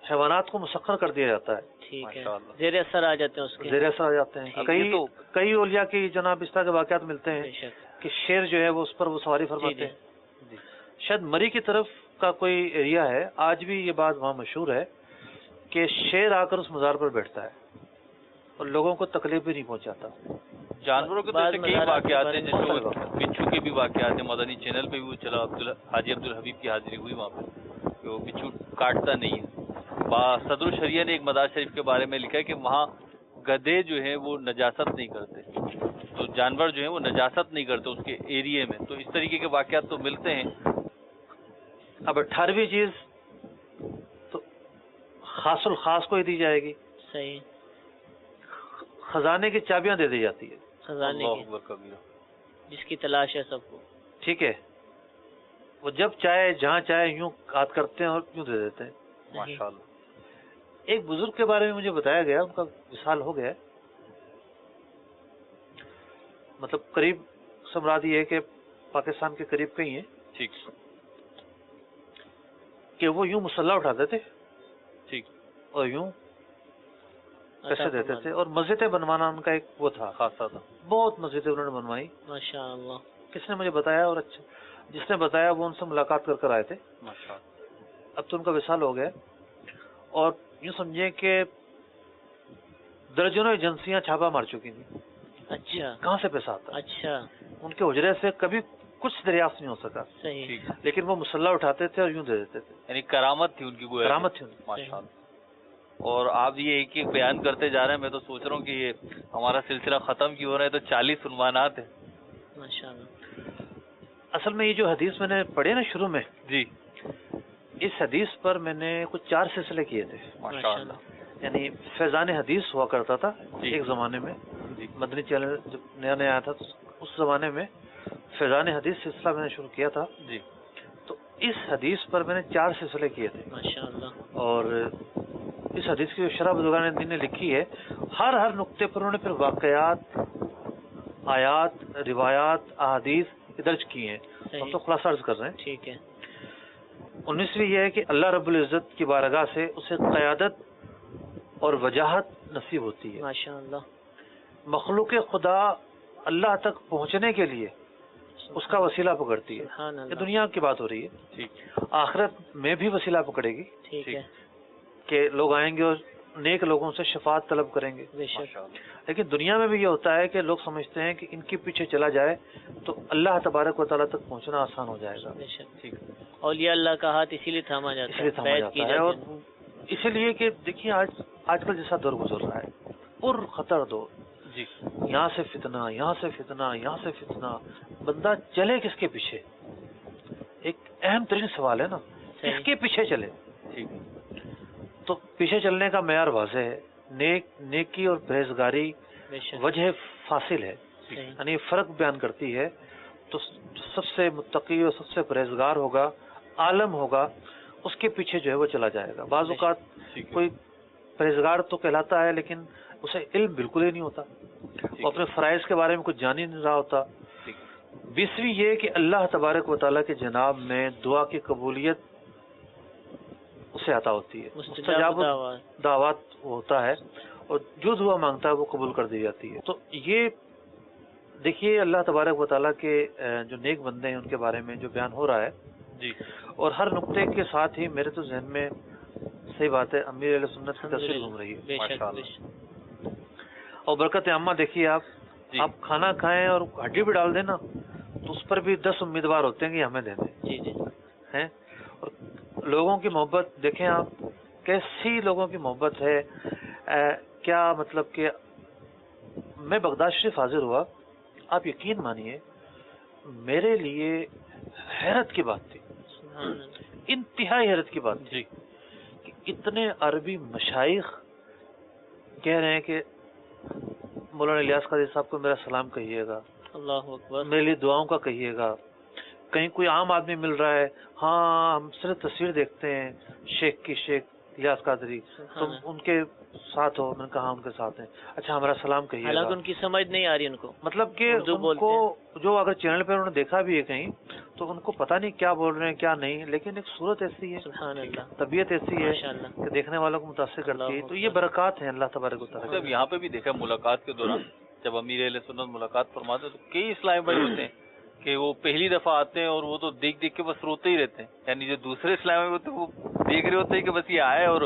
حیوانات کو مسخر کر دیا جاتا ہے. ٹھیک ہے. ماشاءاللہ. زیر اثر آ جاتے ہیں اس کے. زیر اثر آ جاتے ہیں. کئی اولیاء کی جناب اس طرح کے واقعات ملتے ہیں بے شک. کہ شیر جو ہے وہ اس پر وہ سواری فرماتے ہیں. شاید مری کی طرف کا کوئی ایریا ہے, آج بھی یہ بات وہاں مشہور ہے کہ شیر آ کر اس مزار پر بیٹھتا ہے اور لوگوں کو تکلیف بھی نہیں پہنچاتا. جانوروں کے تو ایسے کئی واقعات ہیں, جیسے بچھو کے بھی واقعات ہیں. مدنی چینل پہ بھی وہ چلا, حاجی عبدالحبیب کی حاضری ہوئی وہاں پہ کہ وہ بچھو کاٹتا نہیں ہے. صدر الشریعہ نے ایک مزار شریف کے بارے میں لکھا ہے کہ وہاں گدھے جو ہیں وہ نجاست نہیں کرتے, تو جانور جو ہیں وہ نجاست نہیں کرتے اس کے ایریے میں. تو اس طریقے کے واقعات تو ملتے ہیں. اب 18ویں چیز تو خاص الخاص کو ہی دی جائے گی. صحیح. خزانے کی چابیاں دے دی جاتی ہے. خزانے اللہ کی اکبر کبیرہ. جس کی تلاش ہے سب کو. ٹھیک ہے. وہ جب چاہے جہاں چاہے یوں ہاتھ کرتے ہیں اور یوں دے دیتے ہیں. ماشاءاللہ. ایک بزرگ کے بارے میں مجھے بتایا گیا, ان کا وصال ہو گیا, مطلب قریب سمراد یہ ہے کہ پاکستان کے قریب کہیں ہیں. ٹھیک. کہ وہ یوں مسلح اٹھاتے تھے. ٹھیک. اور یوں پیسے دیتے تھے, اور مسجدیں بنوانا ان کا ایک وہ تھا, خاصا تھا. بہت مسجدیں انہوں نے بنوائی. ماشاءاللہ. کس نے مجھے بتایا, اور اچھا جس نے بتایا وہ ان سے ملاقات کر آئے تھے. ماشاءاللہ. اب تو ان کا وصال ہو گیا, اور یوں سمجھیں کہ درجنوں ایجنسیاں چھاپا مار چکی تھیں. اچھا. کہاں سے پیسہ آتا. اچھا. ان کے حجرے سے کبھی کچھ دریافت نہیں ہو سکا. صحیح. لیکن وہ مسلح اٹھاتے تھے اور یوں دے دیتے تھے. یعنی کرامت تھی ان کی, گویا کرامت تھی ان کی. ماشاءاللہ. اور آپ یہ ایک ایک بیان کرتے جا رہے ہیں, میں تو سوچ رہا ہوں کہ یہ ہمارا سلسلہ ختم کیوں ہو رہا ہے, تو 40 عنوانات ہیں. ماشاءاللہ. اصل میں یہ جو حدیث میں نے پڑھی نا شروع میں, جی, اس حدیث پر میں نے کچھ 4 سلسلے کیے تھے. ماشاءاللہ. یعنی فیضان حدیث ہوا کرتا تھا ایک زمانے میں. جی, مدنی چینل جب نیا نیا آیا تھا تو اس زمانے میں فیضان حدیث سلسلہ میں نے شروع کیا تھا. جی, تو اس حدیث پر میں نے 4 سلسلے کیے تھے. ماشاءاللہ. اور اس حدیث کی جو شرح بزرگان دین نے لکھی ہے, ہر نقطے پر انہوں نے پھر واقعات, آیات, روایات, احادیث درج کی ہیں. ہم تو خلاصہ عرض کر رہے ہیں. ٹھیک ہے. 19ویں یہ ہے کہ اللہ رب العزت کی بارگاہ سے اسے قیادت اور وجاہت نصیب ہوتی ہے. ماشاءاللہ. مخلوق خدا اللہ تک پہنچنے کے لیے اس کا وسیلہ پکڑتی ہے. سبحان اللہ. یہ دنیا کی بات ہو رہی ہے. ٹھیک. آخرت میں بھی وسیلہ پکڑے گی ٹھیک ہے. کہ لوگ آئیں گے اور نیک لوگوں سے شفاعت طلب کریں گے. بے شک. ماشاءاللہ. لیکن دنیا میں بھی یہ ہوتا ہے کہ لوگ سمجھتے ہیں کہ ان کے پیچھے چلا جائے تو اللہ تبارک و تعالیٰ تک پہنچنا آسان ہو جائے گا. بے شک. ٹھیک. اولیاء اللہ کا ہاتھ اسی لیے تھاما جاتا اس لیے تھاما بیعت جاتا کی ہے. جاتی اور اسی لیے کہ دیکھیے آج کل جیسا دور گزر رہا ہے, پر خطر دور. جی, یہاں سے فتنہ, یہاں سے فتنہ, یہاں سے فتنہ. بندہ چلے کس کے پیچھے؟ ایک اہم ترین سوال ہے نا, کس کے پیچھے چلے؟ ٹھیک. تو پیچھے چلنے کا معیار واضح ہے. نیکی اور پرہیزگاری بے شک. وجہ فاصل ہے, صحیح. یعنی فرق بیان کرتی ہے. تو سب سے متقی اور سب سے پرہیزگار ہوگا, عالم ہوگا, اس کے پیچھے جو ہے وہ چلا جائے گا. بعض اوقات کوئی پرہیزگار تو کہلاتا ہے لیکن اسے علم بالکل ہی نہیں ہوتا. وہ اپنے فرائض کے بارے میں کچھ جان ہی نہیں رہا ہوتا. 20ویں یہ کہ اللہ تبارک و تعالیٰ کے جناب میں دعا کی قبولیت اسے عطا ہوتی ہے, مستجاب دعوات ہوتا ہے, اور جو دعا مانگتا ہے وہ قبول کر دی جاتی ہے. تو یہ دیکھیے اللہ تبارک و تعالیٰ کے جو نیک بندے ہیں ان کے بارے میں جو بیان ہو رہا ہے جی, اور ہر نقطے کے ساتھ ہی میرے تو ذہن میں صحیح بات ہے امیر علیہ سنت کی تصویر گھوم رہی ہے ماشاءاللہ. اور برکت عامہ دیکھیے آپ کھانا کھائیں اور ہڈی بھی ڈال دیں نا تو اس پر بھی 10 امیدوار ہوتے ہیں کہ ہمیں دے دیں. جی ہیں, اور لوگوں کی محبت دیکھیں آپ, کیسی لوگوں کی محبت ہے. کیا مطلب کہ میں بغداد شریف حاضر ہوا, آپ یقین مانیے میرے لیے حیرت کی بات تھی, انتہائی حیرت کی بات تھی کہ اتنے عربی مشائخ کہہ رہے ہیں کہ مولانا الیاس قادری صاحب کو میرا سلام کہیے گا, اللہ اکبر, میرے لیے دعاؤں کا کہیے گا. کہیں کوئی عام آدمی مل رہا ہے, ہاں ہم صرف تصویر دیکھتے ہیں شیخ کی, شیخ الیاس قادری, تم ان کے ساتھ ہو؟ میں نے کہا ان کے ساتھ ہیں. اچھا ہمارا سلام کہیے گا. حالانکہ ان کی سمجھ نہیں آ رہی ان کو, مطلب کہ ان کو جو اگر چینل پہ انہوں نے دیکھا بھی ہے کہیں تو ان کو پتہ نہیں کیا بول رہے ہیں کیا نہیں, لیکن ایک صورت ایسی ہے, سبحان اللہ, طبیعت ایسی ہے کہ دیکھنے والوں کو متاثر کرتی ہے. تو یہ برکات ہیں اللہ تبارک و تعالیٰ. جب یہاں پہ بھی دیکھا ملاقات کے دوران جب امیر اہل سنت ملاقات فرماتے ہیں تو کئی اسلامی بھائی ہوتے ہیں کہ وہ پہلی دفعہ آتے ہیں اور وہ تو دیکھ دیکھ کے بس روتے ہی رہتے ہیں. یعنی جو دوسرے اسلامی ہوتے ہیں وہ دیکھ رہے ہوتے ہیں کہ بس یہ آئے اور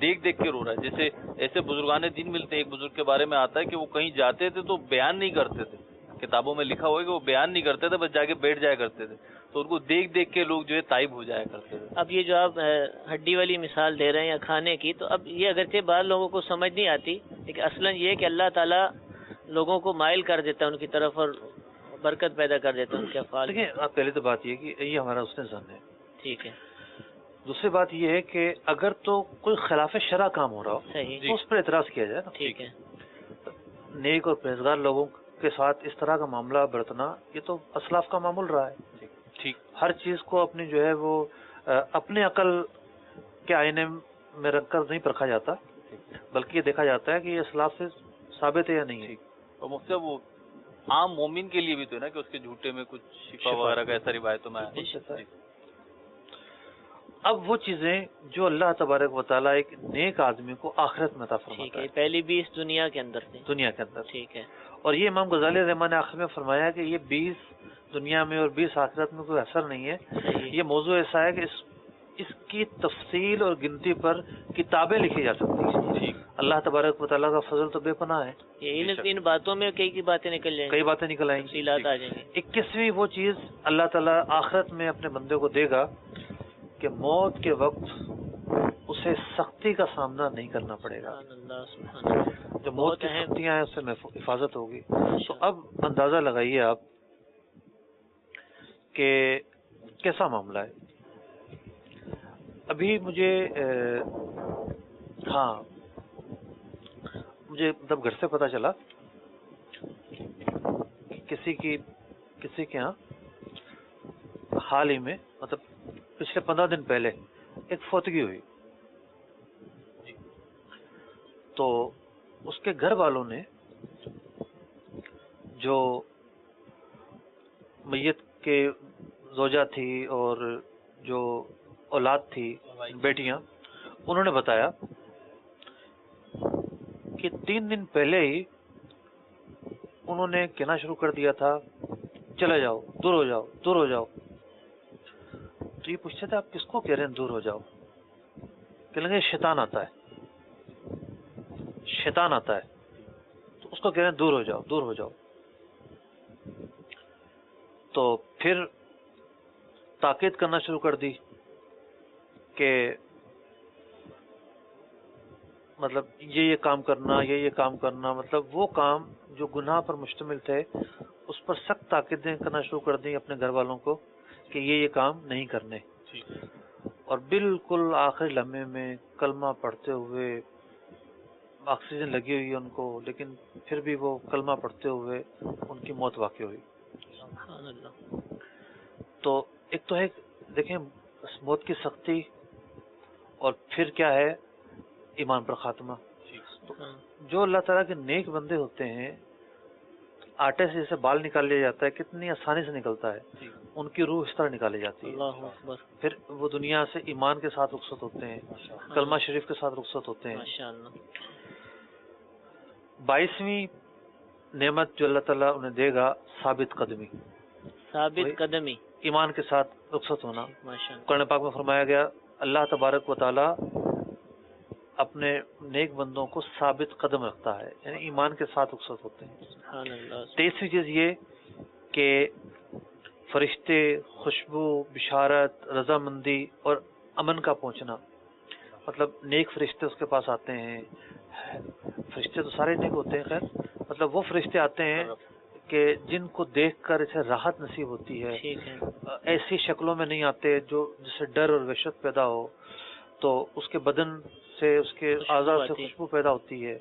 دیکھ دیکھ کے رو رہا ہے. جیسے ایسے بزرگان دین ملتے ہیں, ایک بزرگ کے بارے میں آتا ہے کہ وہ کہیں جاتے تھے تو بیان نہیں کرتے تھے, کتابوں میں لکھا ہوا ہے کہ وہ بیان نہیں کرتے تھے, بس جا کے بیٹھ جایا کرتے تھے, تو ان کو دیکھ دیکھ کے لوگ جو ہے تائب ہو جایا کرتے تھے. اب یہ جو آپ ہڈی والی مثال دے رہے ہیں یا کھانے کی, تو اب یہ اگرچہ بعض لوگوں کو سمجھ نہیں آتی, لیکن اصلاً یہ کہ اللہ تعالیٰ لوگوں کو مائل کر دیتا ہے ان کی طرف اور برکت پیدا کر دیتا ہے ان کے افعال. دیکھیں آپ پہلے تو بات یہ کہ یہ ہمارا اس نے ظن ہے, ٹھیک ہے. دوسری بات یہ ہے کہ اگر تو کوئی خلاف شرع کام ہو رہا ہو تو اس پر اعتراض کیا جائے نا. ٹھیک ہے. نیک اور پرہیزگار لوگوں کے ساتھ اس طرح کا معاملہ برتنا یہ تو اسلاف کا معمول رہا ہے. ٹھیک, ہر چیز کو اپنی جو ہے وہ اپنے عقل کے آئینے میں رکھ کر نہیں پرکھا جاتا, بلکہ یہ دیکھا جاتا ہے کہ یہ اسلاف سے ثابت ہے یا نہیں ہے. اور مفتی وہ عام مومن کے لیے بھی تو ہے نا کہ اس کے جھوٹے میں کچھ شفا وغیرہ کا ایسا روایتوں میں ہے. اب وہ چیزیں جو اللہ تبارک و تعالیٰ ایک نیک آدمی کو آخرت میں عطا فرماتا ہے, پہلی 20 دنیا کے اندر تھی, دنیا کے اندر. ٹھیک ہے. اور یہ امام غزالی رحمہ نے آخر میں فرمایا کہ یہ 20 دنیا میں اور 20 آخرت میں کوئی اثر نہیں ہے. یہ موضوع ایسا ہے کہ اس کی تفصیل اور گنتی پر کتابیں لکھی جا سکتی ہیں. اللہ تبارک و تعالیٰ کا فضل تو بے پناہ ہے. ان باتوں میں کئی باتیں نکل جائیں گی, کئی باتیں نکل آئیں گی, تفصیلات آ جائیں گی. 21ویں وہ چیز اللہ تعالیٰ آخرت میں اپنے بندے کو دے گا کہ موت کے وقت اسے سختی کا سامنا نہیں کرنا پڑے گا. جو موت کی سختیاں ہیں اس سے حفاظت ہوگی. تو اب اندازہ لگائیے آپ کہ کیسا معاملہ ہے. ابھی مجھے مطلب گھر سے پتا چلا کسی کے ہاں حال ہی میں, مطلب پچھلے 15 دن پہلے ایک فوتگی ہوئی. تو اس کے گھر والوں نے جو میت کے زوجہ تھی اور جو اولاد تھی بیٹیاں, انہوں نے بتایا کہ 3 دن پہلے ہی انہوں نے کہنا شروع کر دیا تھا چلے جاؤ, دور ہو جاؤ, دور ہو جاؤ. تو یہ پوچھتے تھے آپ کس کو کہہ رہے ہیں دور ہو جاؤ؟ کہ لگے شیطان آتا ہے, شیطان آتا ہے, تو اس کو کہہ رہے ہیں دور ہو جاؤ, دور ہو جاؤ. تو پھر تاکید کرنا شروع کر دی کہ مطلب یہ کام کرنا, یہ کام کرنا, مطلب وہ کام جو گناہ پر مشتمل تھے اس پر سخت تاکیدیں کرنا شروع کر دیں اپنے گھر والوں کو کہ یہ کام نہیں کرنے. اور بالکل آخری لمحے میں کلمہ پڑھتے ہوئے, آکسیجن لگی ہوئی ہے ان کو, لیکن پھر بھی وہ کلمہ پڑھتے ہوئے ان کی موت واقع ہوئی. تو ایک تو ہے دیکھیں موت کی سختی, اور پھر کیا ہے ایمان پر خاتمہ. تو جو اللہ تعالیٰ کے نیک بندے ہوتے ہیں آٹے سے جیسے بال نکال لیا جاتا ہے کتنی آسانی سے نکلتا ہے، جی ان کی روح اس طرح نکالی جاتی ہے. اللہ اکبر، پھر وہ دنیا سے ایمان کے ساتھ رخصت ہوتے ہیں، کلمہ شریف کے ساتھ رخصت ہوتے ہیں. ماشاء اللہ، 22ویں نعمت جو اللہ تعالیٰ انہیں دے گا ثابت قدمی، ثابت قدمی، ایمان کے ساتھ رخصت ہونا. ماشاء اللہ، قرآن پاک میں فرمایا گیا اللہ تبارک و تعالیٰ اپنے نیک بندوں کو ثابت قدم رکھتا ہے، یعنی ایمان کے ساتھ رخصت ہوتے ہیں. سبحان اللہ، 23ویں چیز یہ کہ فرشتے خوشبو، بشارت، رضامندی اور امن کا پہنچنا، مطلب نیک فرشتے اس کے پاس آتے ہیں. فرشتے تو سارے نیک ہوتے ہیں، خیر مطلب وہ فرشتے آتے ہیں کہ جن کو دیکھ کر اسے راحت نصیب ہوتی ہے. ٹھیک ہے، ایسی شکلوں میں نہیں آتے جو جس سے ڈر اور وحشت پیدا ہو، تو اس کے بدن سے، اس کے خوشبو اعضاء سے آتی ہے. خوشبو پیدا ہوتی ہے.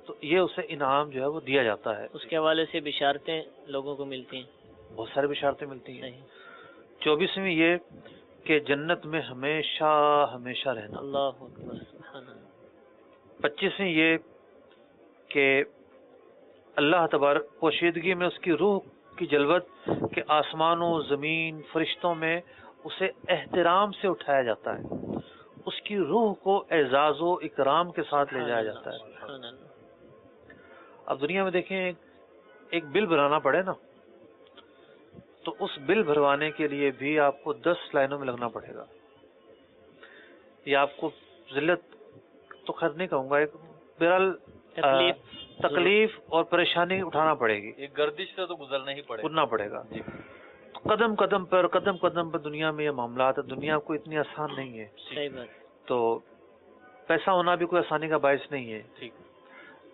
تو یہ اسے انعام جو ہے وہ دیا جاتا ہے. اس کے حوالے سے بشارتیں لوگوں کو ملتی ہیں. بہت ساری بشارتیں ملتی ہیں. صحیح، 24ویں یہ کہ جنت میں ہمیشہ ہمیشہ رہنا. اللہ اکبر، سبحان اللہ، 25ویں یہ کہ اللہ تبارک پوشیدگی میں اس کی روح کی جلوت کہ آسمانوں، زمین، فرشتوں میں اسے احترام سے اٹھایا جاتا ہے، اس کی روح کو اعزاز و اکرام کے ساتھ لے جایا جاتا ہے. سبحان اللہ، اب دنیا میں دیکھیں ایک بل بھرانا پڑے نا، تو اس بل بھروانے کے لیے بھی آپ کو 10 لائنوں میں لگنا پڑے گا. یہ آپ کو ذلت تو خیر نہیں کہوں گا، ایک بہرحال تکلیف اور پریشانی اٹھانا پڑے گی، ایک گردش سے تو گزرنا ہی پڑے گا. اٹھنا پڑے گا. جی قدم قدم پر دنیا میں یہ معاملات ہے. دنیا کوئی اتنی آسان نہیں ہے. صحیح بات، تو پیسہ ہونا بھی کوئی آسانی کا باعث نہیں ہے، ٹھیک،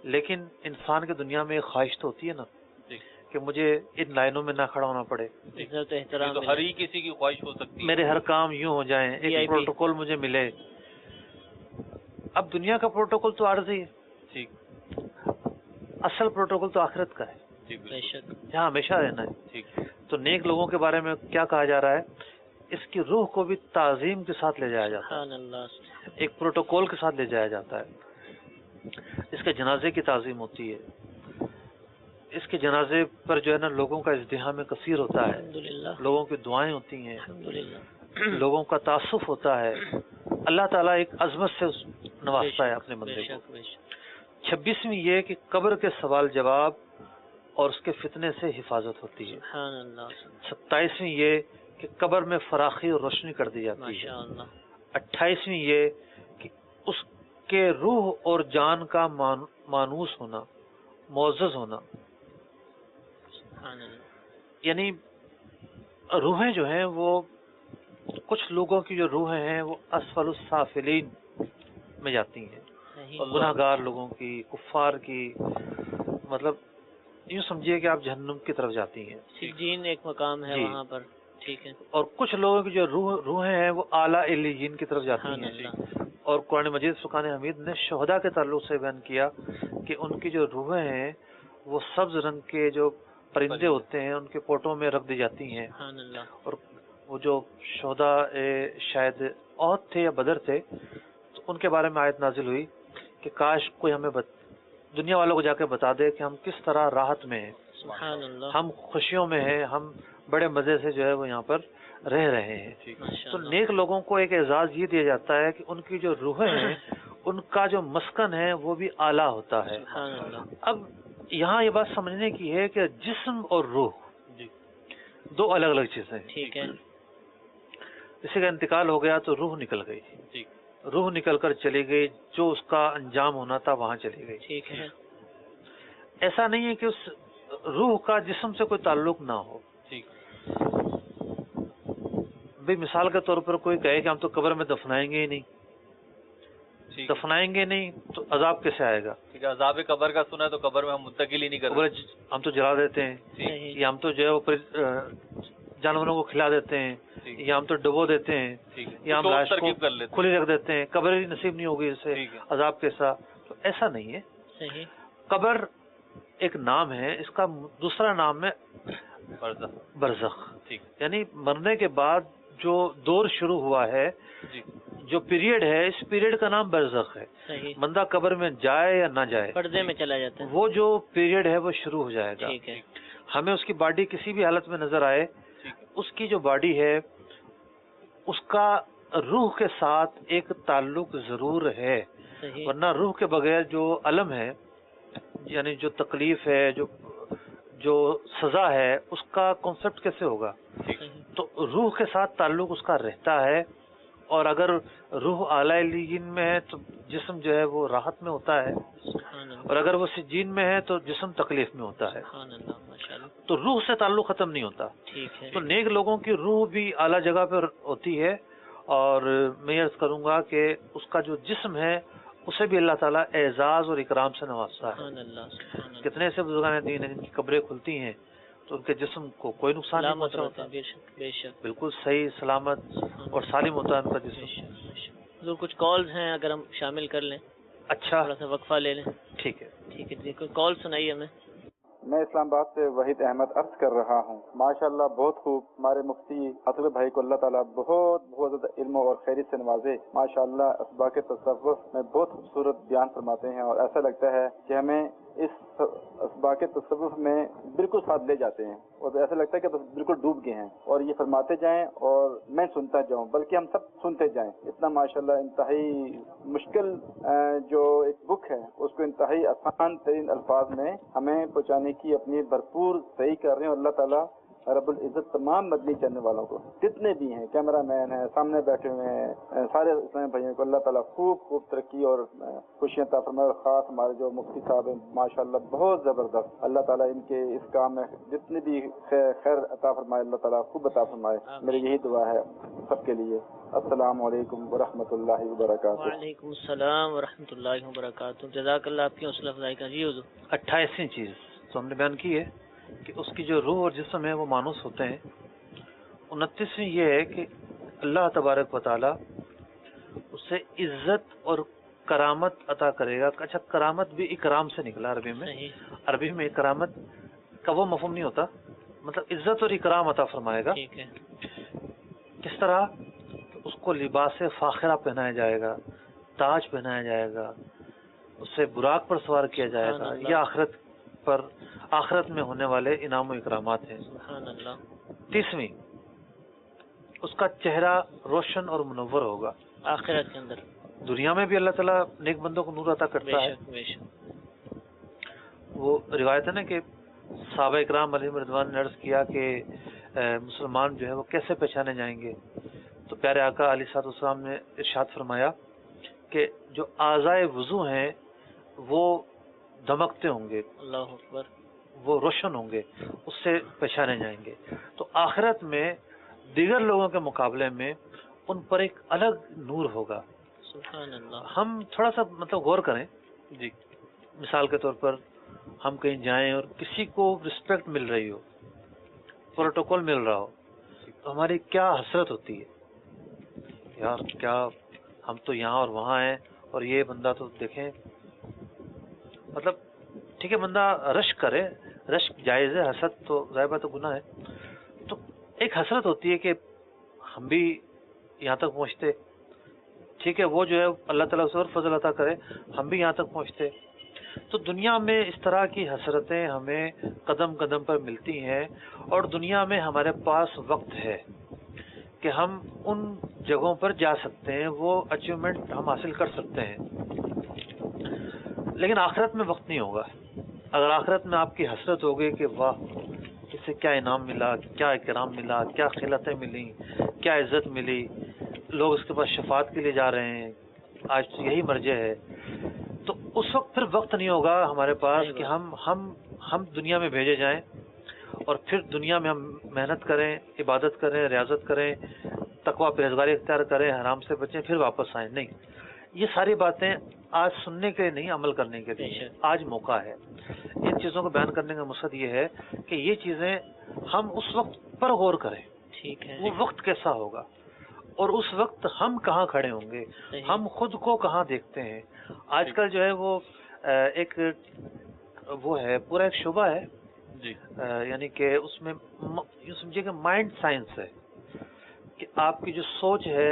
لیکن انسان کی دنیا میں ایک خواہش تو ہوتی ہے نا جی کہ مجھے ان لائنوں میں نہ کھڑا ہونا پڑے، عزت یہ احترام تو ہر ہی کسی کی خواہش ہو سکتی ہے. میرے ہر کام یوں ہو جائیں، ایک VIP پروٹوکول مجھے ملے. اب دنیا کا پروٹوکول تو عارضی ہے، ٹھیک، اصل پروٹوکول تو آخرت کا ہے جی بے بالکل، شک، جہاں ہمیشہ رہنا ہے. ٹھیک، تو نیک لوگوں کے بارے میں کیا کہا جا رہا ہے؟ اس کی روح کو بھی تعظیم کے ساتھ لے جایا جاتا ہے، سبحان اللہ، ایک پروٹوکول کے ساتھ لے جایا جاتا ہے. اس کے جنازے کی تعظیم ہوتی ہے، اس کے جنازے پر جو ہے نا لوگوں کا ازدحام کثیر ہوتا ہے، الحمدللہ، لوگوں کی دعائیں ہوتی ہیں، الحمدللہ، لوگوں کا تعصف ہوتا ہے. اللہ تعالیٰ ایک عظمت سے نوازتا ہے اپنے بے بندے کو. شک، بے شک، 26ویں یہ کہ قبر کے سوال جواب اور اس کے فتنے سے حفاظت ہوتی ہے. سبحان اللہ، 27ویں یہ کہ قبر میں فراخی اور روشنی کر دی جاتی ہے. ماشاء اللہ، 28ویں یہ کہ اس کے روح اور جان کا مانوس ہونا، معزز ہونا، سبحان اللہ، یعنی روحیں جو ہیں وہ کچھ لوگوں کی جو روحیں ہیں وہ اسفل السافلین میں جاتی ہیں، صحیح، گناہ گار لوگوں کی، کفار کی، مطلب یوں سمجھیے کہ آپ جہنم کی طرف جاتی ہیں. سجین ایک مقام ہے جی. وہاں پر، ٹھیک ہے، اور کچھ لوگوں کی جو روحیں ہیں وہ اعلیٰ علیین کی طرف جاتی سبحان ہیں. اللہ، اور قرآن مجید فرقان حمید نے شہداء کے تعلق سے بیان کیا کہ ان کی جو روحیں ہیں وہ سبز رنگ کے جو پرندے ہوتے ہیں ان کے پوٹوں میں رکھ دی جاتی ہیں. سبحان اللہ، اور وہ جو شہداء شاید احد تھے یا بدر تھے، تو ان کے بارے میں آیت نازل ہوئی کہ کاش کوئی ہمیں دنیا والوں کو جا کے بتا دے کہ ہم کس طرح راحت میں ہیں، سبحان اللہ، ہم خوشیوں میں ہیں، ہم بڑے مزے سے جو ہے وہ یہاں پر رہ رہے ہیں. ماشاء تو اللہ، نیک لوگوں کو ایک اعزاز یہ دیا جاتا ہے کہ ان کی جو روحیں ہیں ان کا جو مسکن ہے وہ بھی اعلیٰ ہوتا ہے. سبحان اللہ، اب یہاں یہ بات سمجھنے کی ہے کہ جسم اور روح جی دو الگ الگ چیزیں ہیں. ٹھیک ہے، کسی کا انتقال ہو گیا تو روح نکل گئی، ٹھیک، روح نکل کر چلی گئی، جو اس کا انجام ہونا تھا وہاں چلی گئی. ٹھیک ہے، ایسا نہیں ہے کہ اس روح کا جسم سے کوئی تعلق نہ ہو. ٹھیک، بھئی مثال کے طور پر کوئی کہے کہ ہم تو قبر میں دفنائیں گے ہی نہیں، ٹھیک، دفنائیں گے نہیں تو عذاب کیسے آئے گا؟ ٹھیک ہے. عذاب قبر کا سنا ہے تو قبر میں ہم منتقل ہی نہیں کر قبر رہے. ہم تو جلا دیتے ہیں، صحیح، یا ہم تو جو ہے وہ جانوروں کو کھلا دیتے ہیں، ٹھیک، یا ہم تو ڈبو دیتے ہیں، ٹھیک ہے، یا ہم کچھ اور لاش کو ترکیب کر لیتے کھلی رکھ دیتے ہیں، قبر ہی نصیب نہیں ہوگی اسے، ٹھیک ہے. عذاب کیسا؟ تو ایسا نہیں ہے. صحیح، قبر ایک نام ہے، اس کا دوسرا نام ہے برزخ. برزخ، ٹھیک، یعنی مرنے کے بعد جو دور شروع ہوا ہے جی جو پیریڈ ہے اس پیریڈ کا نام برزخ ہے. صحیح. بندہ قبر میں جائے یا نہ جائے پردے میں چلا جاتا ہے. وہ جو پیریڈ ہے وہ شروع ہو جائے گا. ٹھیک ہے. ہمیں اس کی باڈی کسی بھی حالت میں نظر آئے، اس کی جو باڈی ہے اس کا روح کے ساتھ ایک تعلق ضرور ہے. صحیح. ورنہ روح کے بغیر جو علم ہے، یعنی جو تکلیف ہے، جو سزا ہے، اس کا کنسپٹ کیسے ہوگا؟ صحیح. تو روح کے ساتھ تعلق اس کا رہتا ہے. اور اگر روح اعلی علیین میں ہے تو جسم جو ہے وہ راحت میں ہوتا ہے، سبحان اللہ. اور اگر وہ سجین میں ہے تو جسم تکلیف میں ہوتا ہے. سبحان اللہ. ماشاءاللہ. تو روح سے تعلق ختم نہیں ہوتا. ٹھیک ہے. تو نیک لوگوں کی روح بھی اعلیٰ جگہ پر ہوتی ہے. اور میں عرض کروں گا کہ اس کا جو جسم ہے اسے بھی اللہ تعالیٰ اعزاز اور اکرام سے نوازتا ہے. سبحان اللہ. سبحان اللہ. کتنے ایسے بزرگان دین ہیں جن کی قبریں کھلتی ہیں تو ان کے جسم کو کوئی نقصان نہیں سلامت پہنچا ہوتا ہوتا. ہے. بے شک. بے شک. بالکل صحیح، سلامت اور سالم ہوتا ہے ان کا بے جسم. شک. بے شک. حضور کچھ کالز ہیں اگر ہم شامل کر لیں، اچھا تھوڑا سا وقفہ لے لیں. ٹھیک ہے. ٹھیک ہے جی. کوئی کال سنائیے ہمیں. میں اسلام آباد سے وحید احمد عرض کر رہا ہوں. ماشاءاللہ بہت خوب. ہمارے مفتی عطیہ بھائی کو اللہ تعالیٰ بہت زیادہ علم اور خیریت سے نوازے. ماشاءاللہ اسباق تصوف میں بہت خوبصورت بیان فرماتے ہیں، اور ایسا لگتا ہے کہ ہمیں اس اسباق تصوف میں بالکل ساتھ لے جاتے ہیں، اور ایسا لگتا ہے کہ بس بالکل ڈوب گئے ہیں، اور یہ فرماتے جائیں اور میں سنتا جاؤں، بلکہ ہم سب سنتے جائیں. اتنا ماشاءاللہ انتہائی مشکل جو ایک بک ہے اس کو انتہائی آسان ترین الفاظ میں ہمیں پہنچانے کی اپنی بھرپور صحیح کر رہے ہیں. اور اللہ تعالیٰ رب العزت تمام مدنی چینل والوں کو جتنے بھی ہیں، کیمرہ مین ہیں، سامنے بیٹھے ہوئے ہیں، سارے اسلامی بھائیوں کو اللہ تعالیٰ خوب ترقی اور خوشیاں عطا فرمائے. اور خاص ہمارے جو مفتی صاحب ہیں ماشاءاللہ بہت زبردست، اللہ تعالیٰ ان کے اس کام میں جتنی بھی خیر عطا فرمائے، اللہ تعالیٰ خوب عطا فرمائے. میری یہی دعا ہے سب کے لیے. السلام علیکم ورحمۃ اللہ وبرکاتہ. وعلیکم السلام ورحمۃ اللہ وبرکاتہ. جزاک اللہ آپ کی حوصلہ افزائی کا. جی حضور. 28ویں چیز تو ہم نے بیان کی ہے کہ اس کی جو روح اور جسم ہے وہ مانوس ہوتے ہیں. 29ویں یہ ہے کہ اللہ تبارک و تعالیٰ اسے عزت اور کرامت عطا کرے گا. اچھا، کرامت بھی اکرام سے نکلا عربی میں. صحیح. عربی میں کرامت کا وہ مفہوم نہیں ہوتا، مطلب عزت اور اکرام عطا فرمائے گا. ٹھیک ہے. کس طرح؟ اس کو لباس فاخرہ پہنایا جائے گا، تاج پہنایا جائے گا، اسے براق پر سوار کیا جائے گا. یہ آخرت میں ہونے والے انعام و اکرامات ہیں. سبحان اللہ. 30ویں اس کا چہرہ روشن اور منور ہوگا. آخرت کے اندر. دنیا میں بھی اللہ تعالیٰ نیک بندوں کو نور عطا کرتا ہے. بے شک. وہ روایت ہے نا کہ صحابہ اکرام علیہم رضوان نے عرض کیا کہ مسلمان جو ہے وہ کیسے پہچانے جائیں گے؟ تو پیارے آقا علیہ الصلوۃ والسلام نے ارشاد فرمایا کہ جو اعضائے وضو ہیں وہ دمکتے ہوں گے، اللہ اکبر، وہ روشن ہوں گے، اس سے پہچانے جائیں گے. تو آخرت میں دیگر لوگوں کے مقابلے میں ان پر ایک الگ نور ہوگا. سبحان اللہ. ہم تھوڑا سا مطلب غور کریں. جی، مثال کے طور پر ہم کہیں جائیں اور کسی کو رسپیکٹ مل رہی ہو، پروٹوکول مل رہا ہو، تو ہماری کیا حسرت ہوتی ہے یار، کیا ہم تو یہاں اور وہاں ہیں اور یہ بندہ تو دیکھیں. مطلب ٹھیک ہے بندہ رشک کرے، رشک جائز ہے، حسد تو ظاہر تو گناہ ہے. تو ایک حسرت ہوتی ہے کہ ہم بھی یہاں تک پہنچتے. ٹھیک ہے، وہ جو ہے اللہ تعالیٰ اسے اور فضل عطا کرے، ہم بھی یہاں تک پہنچتے. تو دنیا میں اس طرح کی حسرتیں ہمیں قدم قدم پر ملتی ہیں، اور دنیا میں ہمارے پاس وقت ہے کہ ہم ان جگہوں پر جا سکتے ہیں، وہ اچیومنٹ ہم حاصل کر سکتے ہیں. لیکن آخرت میں وقت نہیں ہوگا. اگر آخرت میں آپ کی حسرت ہوگی کہ واہ اس سے کیا انعام ملا، کیا اکرام ملا، کیا خلعتیں ملی، کیا عزت ملی، لوگ اس کے پاس شفاعت کے لیے جا رہے ہیں، آج تو یہی مرجع ہے، تو اس وقت پھر وقت نہیں ہوگا ہمارے پاس کہ ہم دنیا میں بھیجے جائیں اور پھر دنیا میں ہم محنت کریں، عبادت کریں، ریاضت کریں، تقویٰ پرہیزگاری اختیار کریں، حرام سے بچیں، پھر واپس آئیں. نہیں، یہ ساری باتیں آج سننے کے نہیں، عمل کرنے کے لیے آج موقع ہے. ان چیزوں کو بیان کرنے کا مقصد یہ ہے کہ یہ چیزیں ہم اس وقت پر غور کریں. ٹھیک ہے. وہ وقت کیسا ہوگا اور اس وقت ہم کہاں کھڑے ہوں گے، ہم خود کو کہاں دیکھتے ہیں. آج کل جو ہے وہ ایک وہ ہے، پورا ایک شعبہ ہے جی، یعنی کہ اس میں یوں سمجھے کہ مائنڈ سائنس ہے کہ آپ کی جو سوچ ہے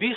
20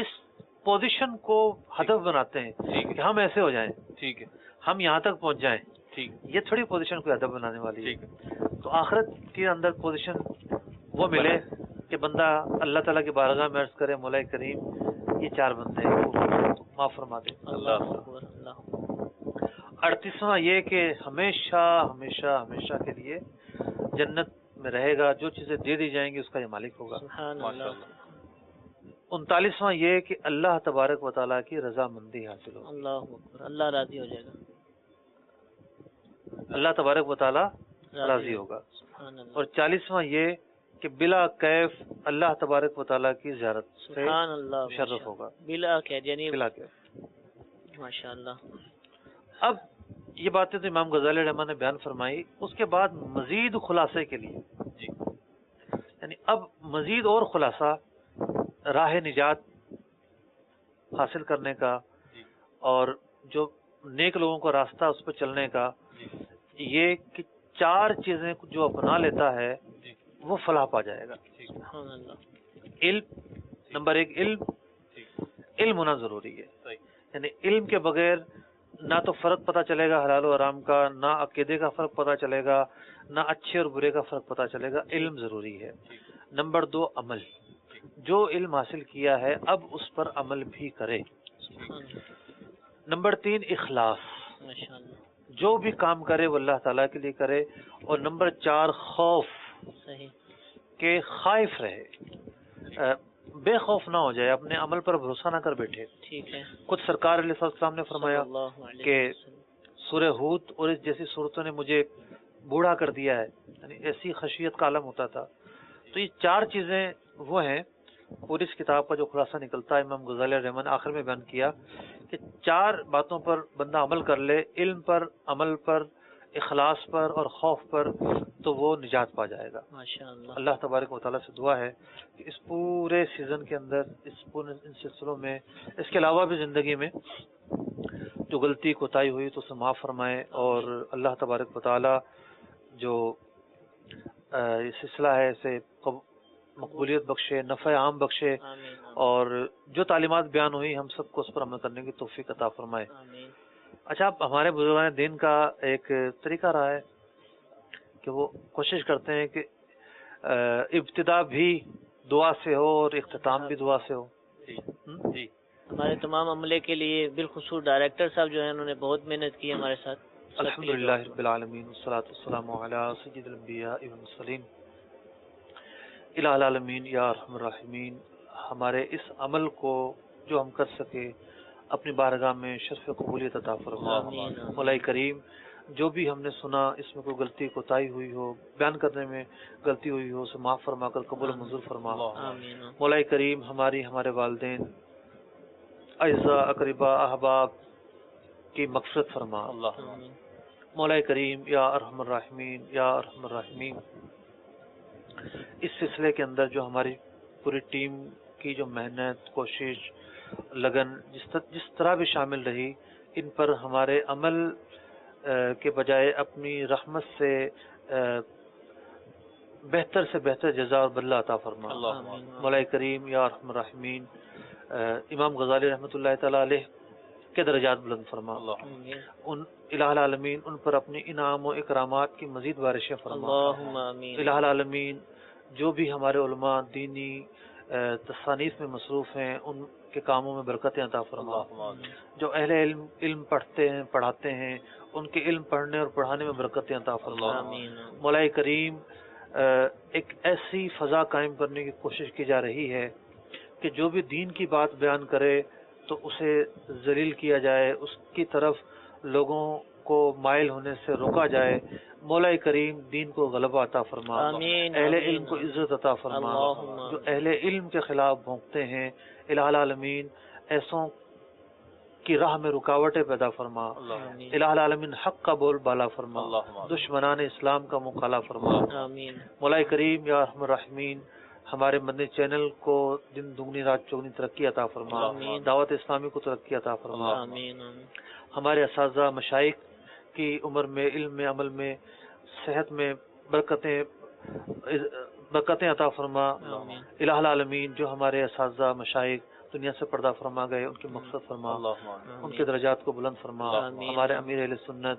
اس پوزیشن کو ہدف بناتے ہیں کہ ہم ایسے ہو جائیں, ٹھیک ہے, ہم یہاں تک پہنچ جائیں. ٹھیک, یہ تھوڑی پوزیشن کو ہدف بنانے والی ہے. ٹھیک ہے, تو آخرت کے اندر پوزیشن وہ ملے کہ بندہ اللہ تعالیٰ کی بارگاہ میں عرض کرے مولا کریم یہ 4 بندے ہیں معاف فرما دے. اللہ اکبر, اللہ 38واں یہ کہ ہمیشہ ہمیشہ ہمیشہ کے لیے جنت میں رہے گا, جو چیزیں دے دی جائیں گی اس کا یہ مالک ہوگا. سبحان ماشاء اللہ, اللہ, 39واں یہ کہ اللہ تبارک و تعالیٰ کی رضامندی حاصل ہوگی. اللہ اکبر, اللہ راضی ہو جائے گا, اللہ تبارک و تعالیٰ راضی ہوگا. سبحان اللہ, اور 40واں یہ کہ بلا کیف اللہ تبارک و تعالیٰ کی زیارت سے سبحان اللہ, مشرف ہوگا. بلا قید, یعنی بلا کیف. ماشاء اللہ. اب یہ باتیں تو امام غزالی رحمہ نے بیان فرمائی. اس کے بعد مزید خلاصے کے لیے جی, یعنی اب مزید اور خلاصہ راہ نجات حاصل کرنے کا اور جو نیک لوگوں کا راستہ اس پہ چلنے کا, یہ کہ 4 چیزیں جو اپنا لیتا ہے وہ فلاح پا جائے گا. سبحان اللہ, علم, نمبر 1 علم, علم ہونا ضروری ہے. یعنی علم کے بغیر نہ تو فرق پتہ چلے گا حلال و حرام کا, نہ عقیدے کا فرق پتہ چلے گا, نہ اچھے اور برے کا فرق پتہ چلے گا. علم ضروری ہے. نمبر 2 عمل, جو علم حاصل کیا ہے اب اس پر عمل بھی کرے. نمبر 3 اخلاص, ماشاء اللہ, جو بھی کام کرے وہ اللہ تعالیٰ کے لیے کرے. اور نمبر 4 خوف, صحیح, کہ خائف رہے, بے خوف نہ ہو جائے, اپنے عمل پر بھروسہ نہ کر بیٹھے. ٹھیک ہے, خود سرکار علیہ السلام نے فرمایا کہ سورہ ہود اور اس جیسی صورتوں نے مجھے بوڑھا کر دیا ہے, یعنی ایسی خشیت کا عالم ہوتا تھا. تو یہ 4 چیزیں وہ ہیں. پوری اس کتاب کا جو خلاصہ نکلتا ہے امام غزالی رحمہ نے آخر میں بیان کیا کہ 4 باتوں پر بندہ عمل کر لے, علم پر, عمل پر, اخلاص پر اور خوف پر, تو وہ نجات پا جائے گا. ماشاء اللہ. اللہ تبارک و تعالیٰ سے دعا ہے کہ اس پورے سیزن کے اندر, اس پورے ان سلسلوں میں, اس کے علاوہ بھی زندگی میں جو غلطی کوتاہی ہوئی تو اسے معاف فرمائے. اور اللہ تبارک و تعالیٰ جو یہ سلسلہ ہے اسے مقبولیت بخشے, نفع عام بخشے, آمین, اور جو تعلیمات بیان ہوئی ہم سب کو اس پر عمل کرنے کی توفیق عطا فرمائے. آمین. اچھا, اب ہمارے بزرگان دین کا ایک طریقہ رہا ہے کہ وہ کوشش کرتے ہیں کہ ابتدا بھی دعا سے ہو اور اختتام بھی دعا سے ہو. جی, ہمارے تمام عملے کے لیے بالخصوص ڈائریکٹر صاحب جو ہیں انہوں نے بہت محنت کی ہمارے ساتھ. الحمدللہ رب العالمین والصلاة والسلام علی سید الانبیاء والمرسلین. الہ العالمین یا ارحم الراحمین, ہمارے اس عمل کو جو ہم کر سکے اپنی بارگاہ میں شرف قبولیت عطا فرما. مولا کریم جو بھی ہم نے سنا اس میں کوئی غلطی کوتاہی ہوئی ہو, بیان کرنے میں غلطی ہوئی ہو, اسے معاف فرما کر قبول و منظور فرما. مولا کریم ہمارے والدین, اعزاء, اقرباء, احباب کی مغفرت فرما. مولا کریم یا ارحم الراحمین یا ارحم الراحمین, اس سلسلے کے اندر جو ہماری پوری ٹیم کی جو محنت, کوشش, لگن جس طرح بھی شامل رہی, ان پر ہمارے عمل کے بجائے اپنی رحمت سے بہتر سے بہتر جزا اور بدلہ عطا فرما. مولا کریم یا ارحم الراحمین امام غزالی رحمۃ اللہ تعالی علیہ کے درجات بلند فرما. ان الہ العالمین ان پر اپنی انعام و اکرامات کی مزید بارشیں فرما. الہ العالمین جو بھی ہمارے علماء دینی تصانیف میں مصروف ہیں ان کے کاموں میں برکتیں عطا فرما. جو اہل علم پڑھتے ہیں, پڑھاتے ہیں, ان کے علم پڑھنے اور پڑھانے میں برکتیں عطا فرما. مولا کریم ایک ایسی فضا قائم کرنے کی کوشش کی جا رہی ہے کہ جو بھی دین کی بات بیان کرے تو اسے ذلیل کیا جائے, اس کی طرف لوگوں کو مائل ہونے سے روکا جائے. مولا کریم دین کو غلبہ عطا فرما, اہل علم کو عزت عطا فرما. جو اہل علم کے خلاف بھونکتے ہیں الہ العالمین ایسوں کی راہ میں رکاوٹیں پیدا فرما. الہ العالمین حق کا بول بالا فرما, دشمنان اسلام کا منہ کالا فرما. مولا کریم یا ارحم الراحمین ہمارے مدنی چینل کو دن دگنی رات چوگنی ترقی عطا فرما. دعوت اسلامی کو ترقی عطا فرما. ہمارے اساتذہ مشائخ کی عمر میں, علم میں, عمل میں, صحت میں برکتیں برکتیں عطا فرما آمین الہ العالمین. جو ہمارے اساتذہ مشائخ دنیا سے پردہ فرما گئے ان کی مغفرت فرما, اللہم آمین. ان کے درجات کو بلند فرما. آمین. ہمارے امیر اہل سنت,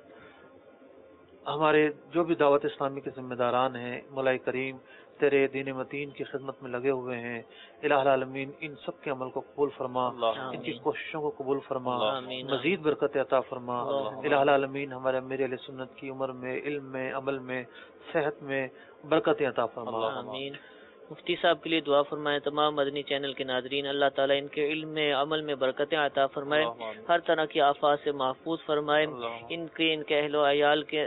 ہمارے جو بھی دعوت اسلامی کے ذمہ داران ہیں, مولا کریم تیرے دین متین کی خدمت میں لگے ہوئے ہیں, الہ العالمین ان سب کے عمل کو قبول فرما, اللہم ان کی آمین. کوششوں کو قبول فرما, آمین. مزید برکت عطا فرما. اللہم الہ العالمین ہمارے امیر اہل سنت کی عمر میں, علم میں, عمل میں, صحت میں برکت عطا فرما. اللہم آمین. مفتی صاحب کے لیے دعا فرمائیں. تمام مدنی چینل کے ناظرین, اللہ تعالیٰ ان کے علم میں, عمل میں برکتیں عطا فرمائے, اللہم آمین. ہر طرح کی آفات سے محفوظ فرمائے, اللہم ان کے اہل و عیال کے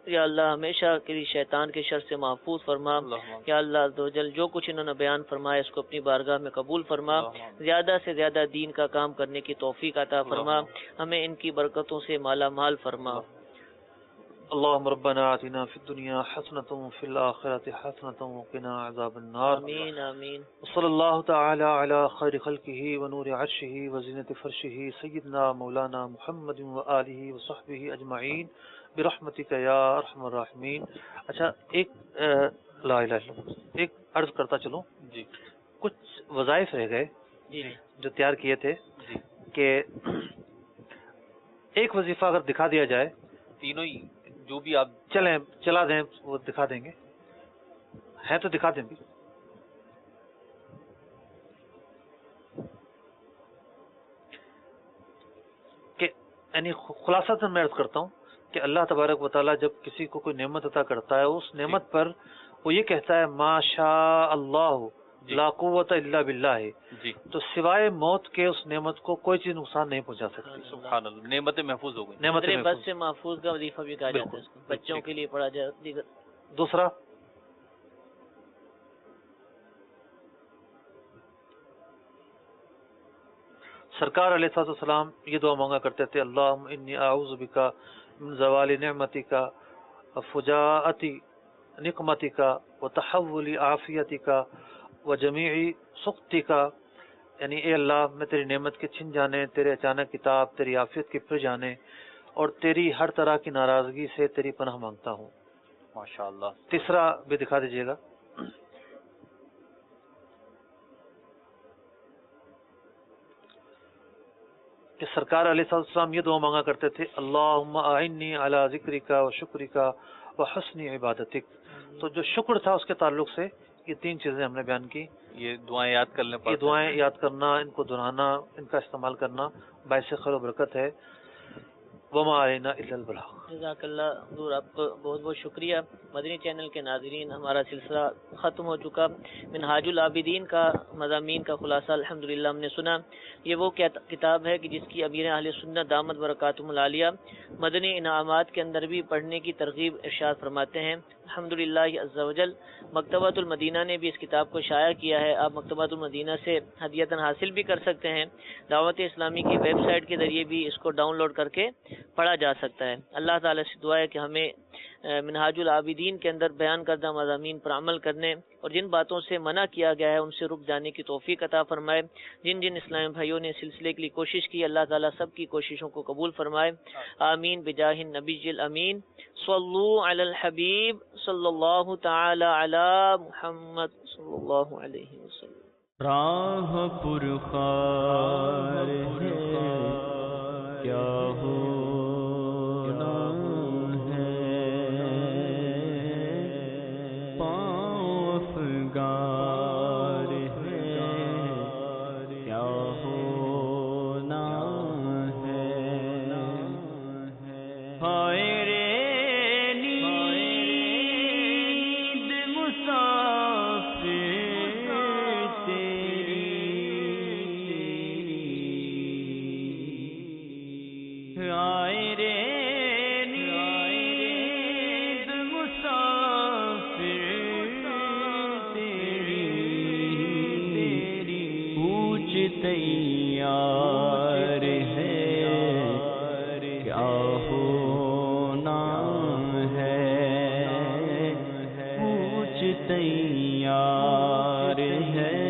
یا اللہ ہمیشہ کے لیے شیطان کے شر سے محفوظ فرما. اللہم آمین. یا اللہ عز و جل جو کچھ انہوں نے بیان فرمایا اس کو اپنی بارگاہ میں قبول فرما, اللہم آمین. زیادہ سے زیادہ دین کا کام کرنے کی توفیق عطا فرما, اللہم ہمیں ان کی برکتوں سے مالا مال فرما. اللهم ربنا آتنا في الدنيا حسنة وفي الآخرة حسنة وقنا عذاب النار. آمین آمین. وصلى الله تعالى على خير خلقه ونور عرشه وزينة فرشه سيدنا مولانا محمد وآله وصحبه أجمعين برحمتك يا أرحم الراحمين. اچھا ایک لا الہ الا اللہ, ایک عرض کرتا چلوں, جی کچھ وظائف رہ گئے جی جو تیار کیے تھے جی کہ ایک وظیفہ اگر دکھا دیا جائے, تینوں ہی جو بھی آپ چلیں چلا دیں, وہ دکھا دیں گے, ہے تو دکھا دیں بھی. کہ یعنی خلاصہ میں عرض کرتا ہوں کہ اللہ تبارک و تعالیٰ جب کسی کو کوئی نعمت عطا کرتا ہے, اس نعمت پر وہ یہ کہتا ہے ما شاء اللہ جی. لا قوت الا باللہ, جی تو سوائے موت کے اس نعمت کو کوئی چیز نقصان نہیں پہنچا سکتی. سبحان اللہ, نعمتیں محفوظ ہو گئی. نعمت خطرے محفوظ. بد سے محفوظ کا وظیفہ بھی کہا جاتا ہے, بالکل. اس کو بچوں کے لیے پڑھا جاتا. دوسرا سرکار علیہ الصلوۃ والسلام یہ دعا مانگا کرتے تھے, اللہم انی اعوذ بک من زوال نعمتک فجاءت نقمتک وتحول عافیتک وجمیع سخطک. یعنی اے اللہ میں تیری نعمت کے چھن جانے, تیرے اچانک کتاب, تیری عافیت کے پھر جانے اور تیری ہر طرح کی ناراضگی سے تیری پناہ مانگتا ہوں. ماشاء اللہ. تیسرا بھی دکھا دیجیے گا. کہ سرکار علیہ السلام یہ دعا مانگا کرتے تھے, اللہم اعنی علی ذکرک و شکرک و حسن عبادتک. تو جو شکر تھا اس کے تعلق سے یہ تین چیزیں ہم نے بیان کی. یہ دعائیں یاد کر لیں, یہ دعائیں یاد کرنا, ان کو دہرانا, ان کا استعمال کرنا باعث خیر و برکت ہے. وما علینا الا البلاغ. جزاک اللہ حضور, آپ کو بہت بہت شکریہ. مدنی چینل کے ناظرین, ہمارا سلسلہ ختم ہو چکا. منہاج العابدین کا مضامین کا خلاصہ الحمدللہ ہم نے سنا. یہ وہ کتاب ہے کہ جس کی امیر اہل سنت دامت برکاتہم العالیہ مدنی انعامات کے اندر بھی پڑھنے کی ترغیب ارشاد فرماتے ہیں. الحمدللہ عز و جل مکتبۃ المدینہ نے بھی اس کتاب کو شائع کیا ہے. آپ مکتبۃ المدینہ سے ہدیتاً حاصل بھی کر سکتے ہیں. دعوت اسلامی کی ویب سائٹ کے ذریعے بھی اس کو ڈاؤن لوڈ کر کے پڑھا جا سکتا ہے. اللہ تعالیٰ سے دعا ہے کہ ہمیں منہاج العابدین کے اندر بیان کردہ مضامین پر عمل کرنے اور جن باتوں سے منع کیا گیا ہے ان سے رک جانے کی توفیق عطا فرمائے. جن جن اسلامی بھائیوں نے سلسلے کے لیے کوشش کی, اللہ تعالیٰ سب کی کوششوں کو قبول فرمائے. آمین بجاہ النبی الامین. صلو علی الحبیب صلی اللہ تعالی علی محمد صلی اللہ علیہ وسلم. راہ پرخار ہے کیا ہونا ہے, پاؤں افگار ہے کیا ہونا ہے. ہائے رے نیند مسافر تیری, آئے رے نیند مسافر تیری, پوچھ تیار ہے کیا ہونا ہے, پوچھ تیار ہے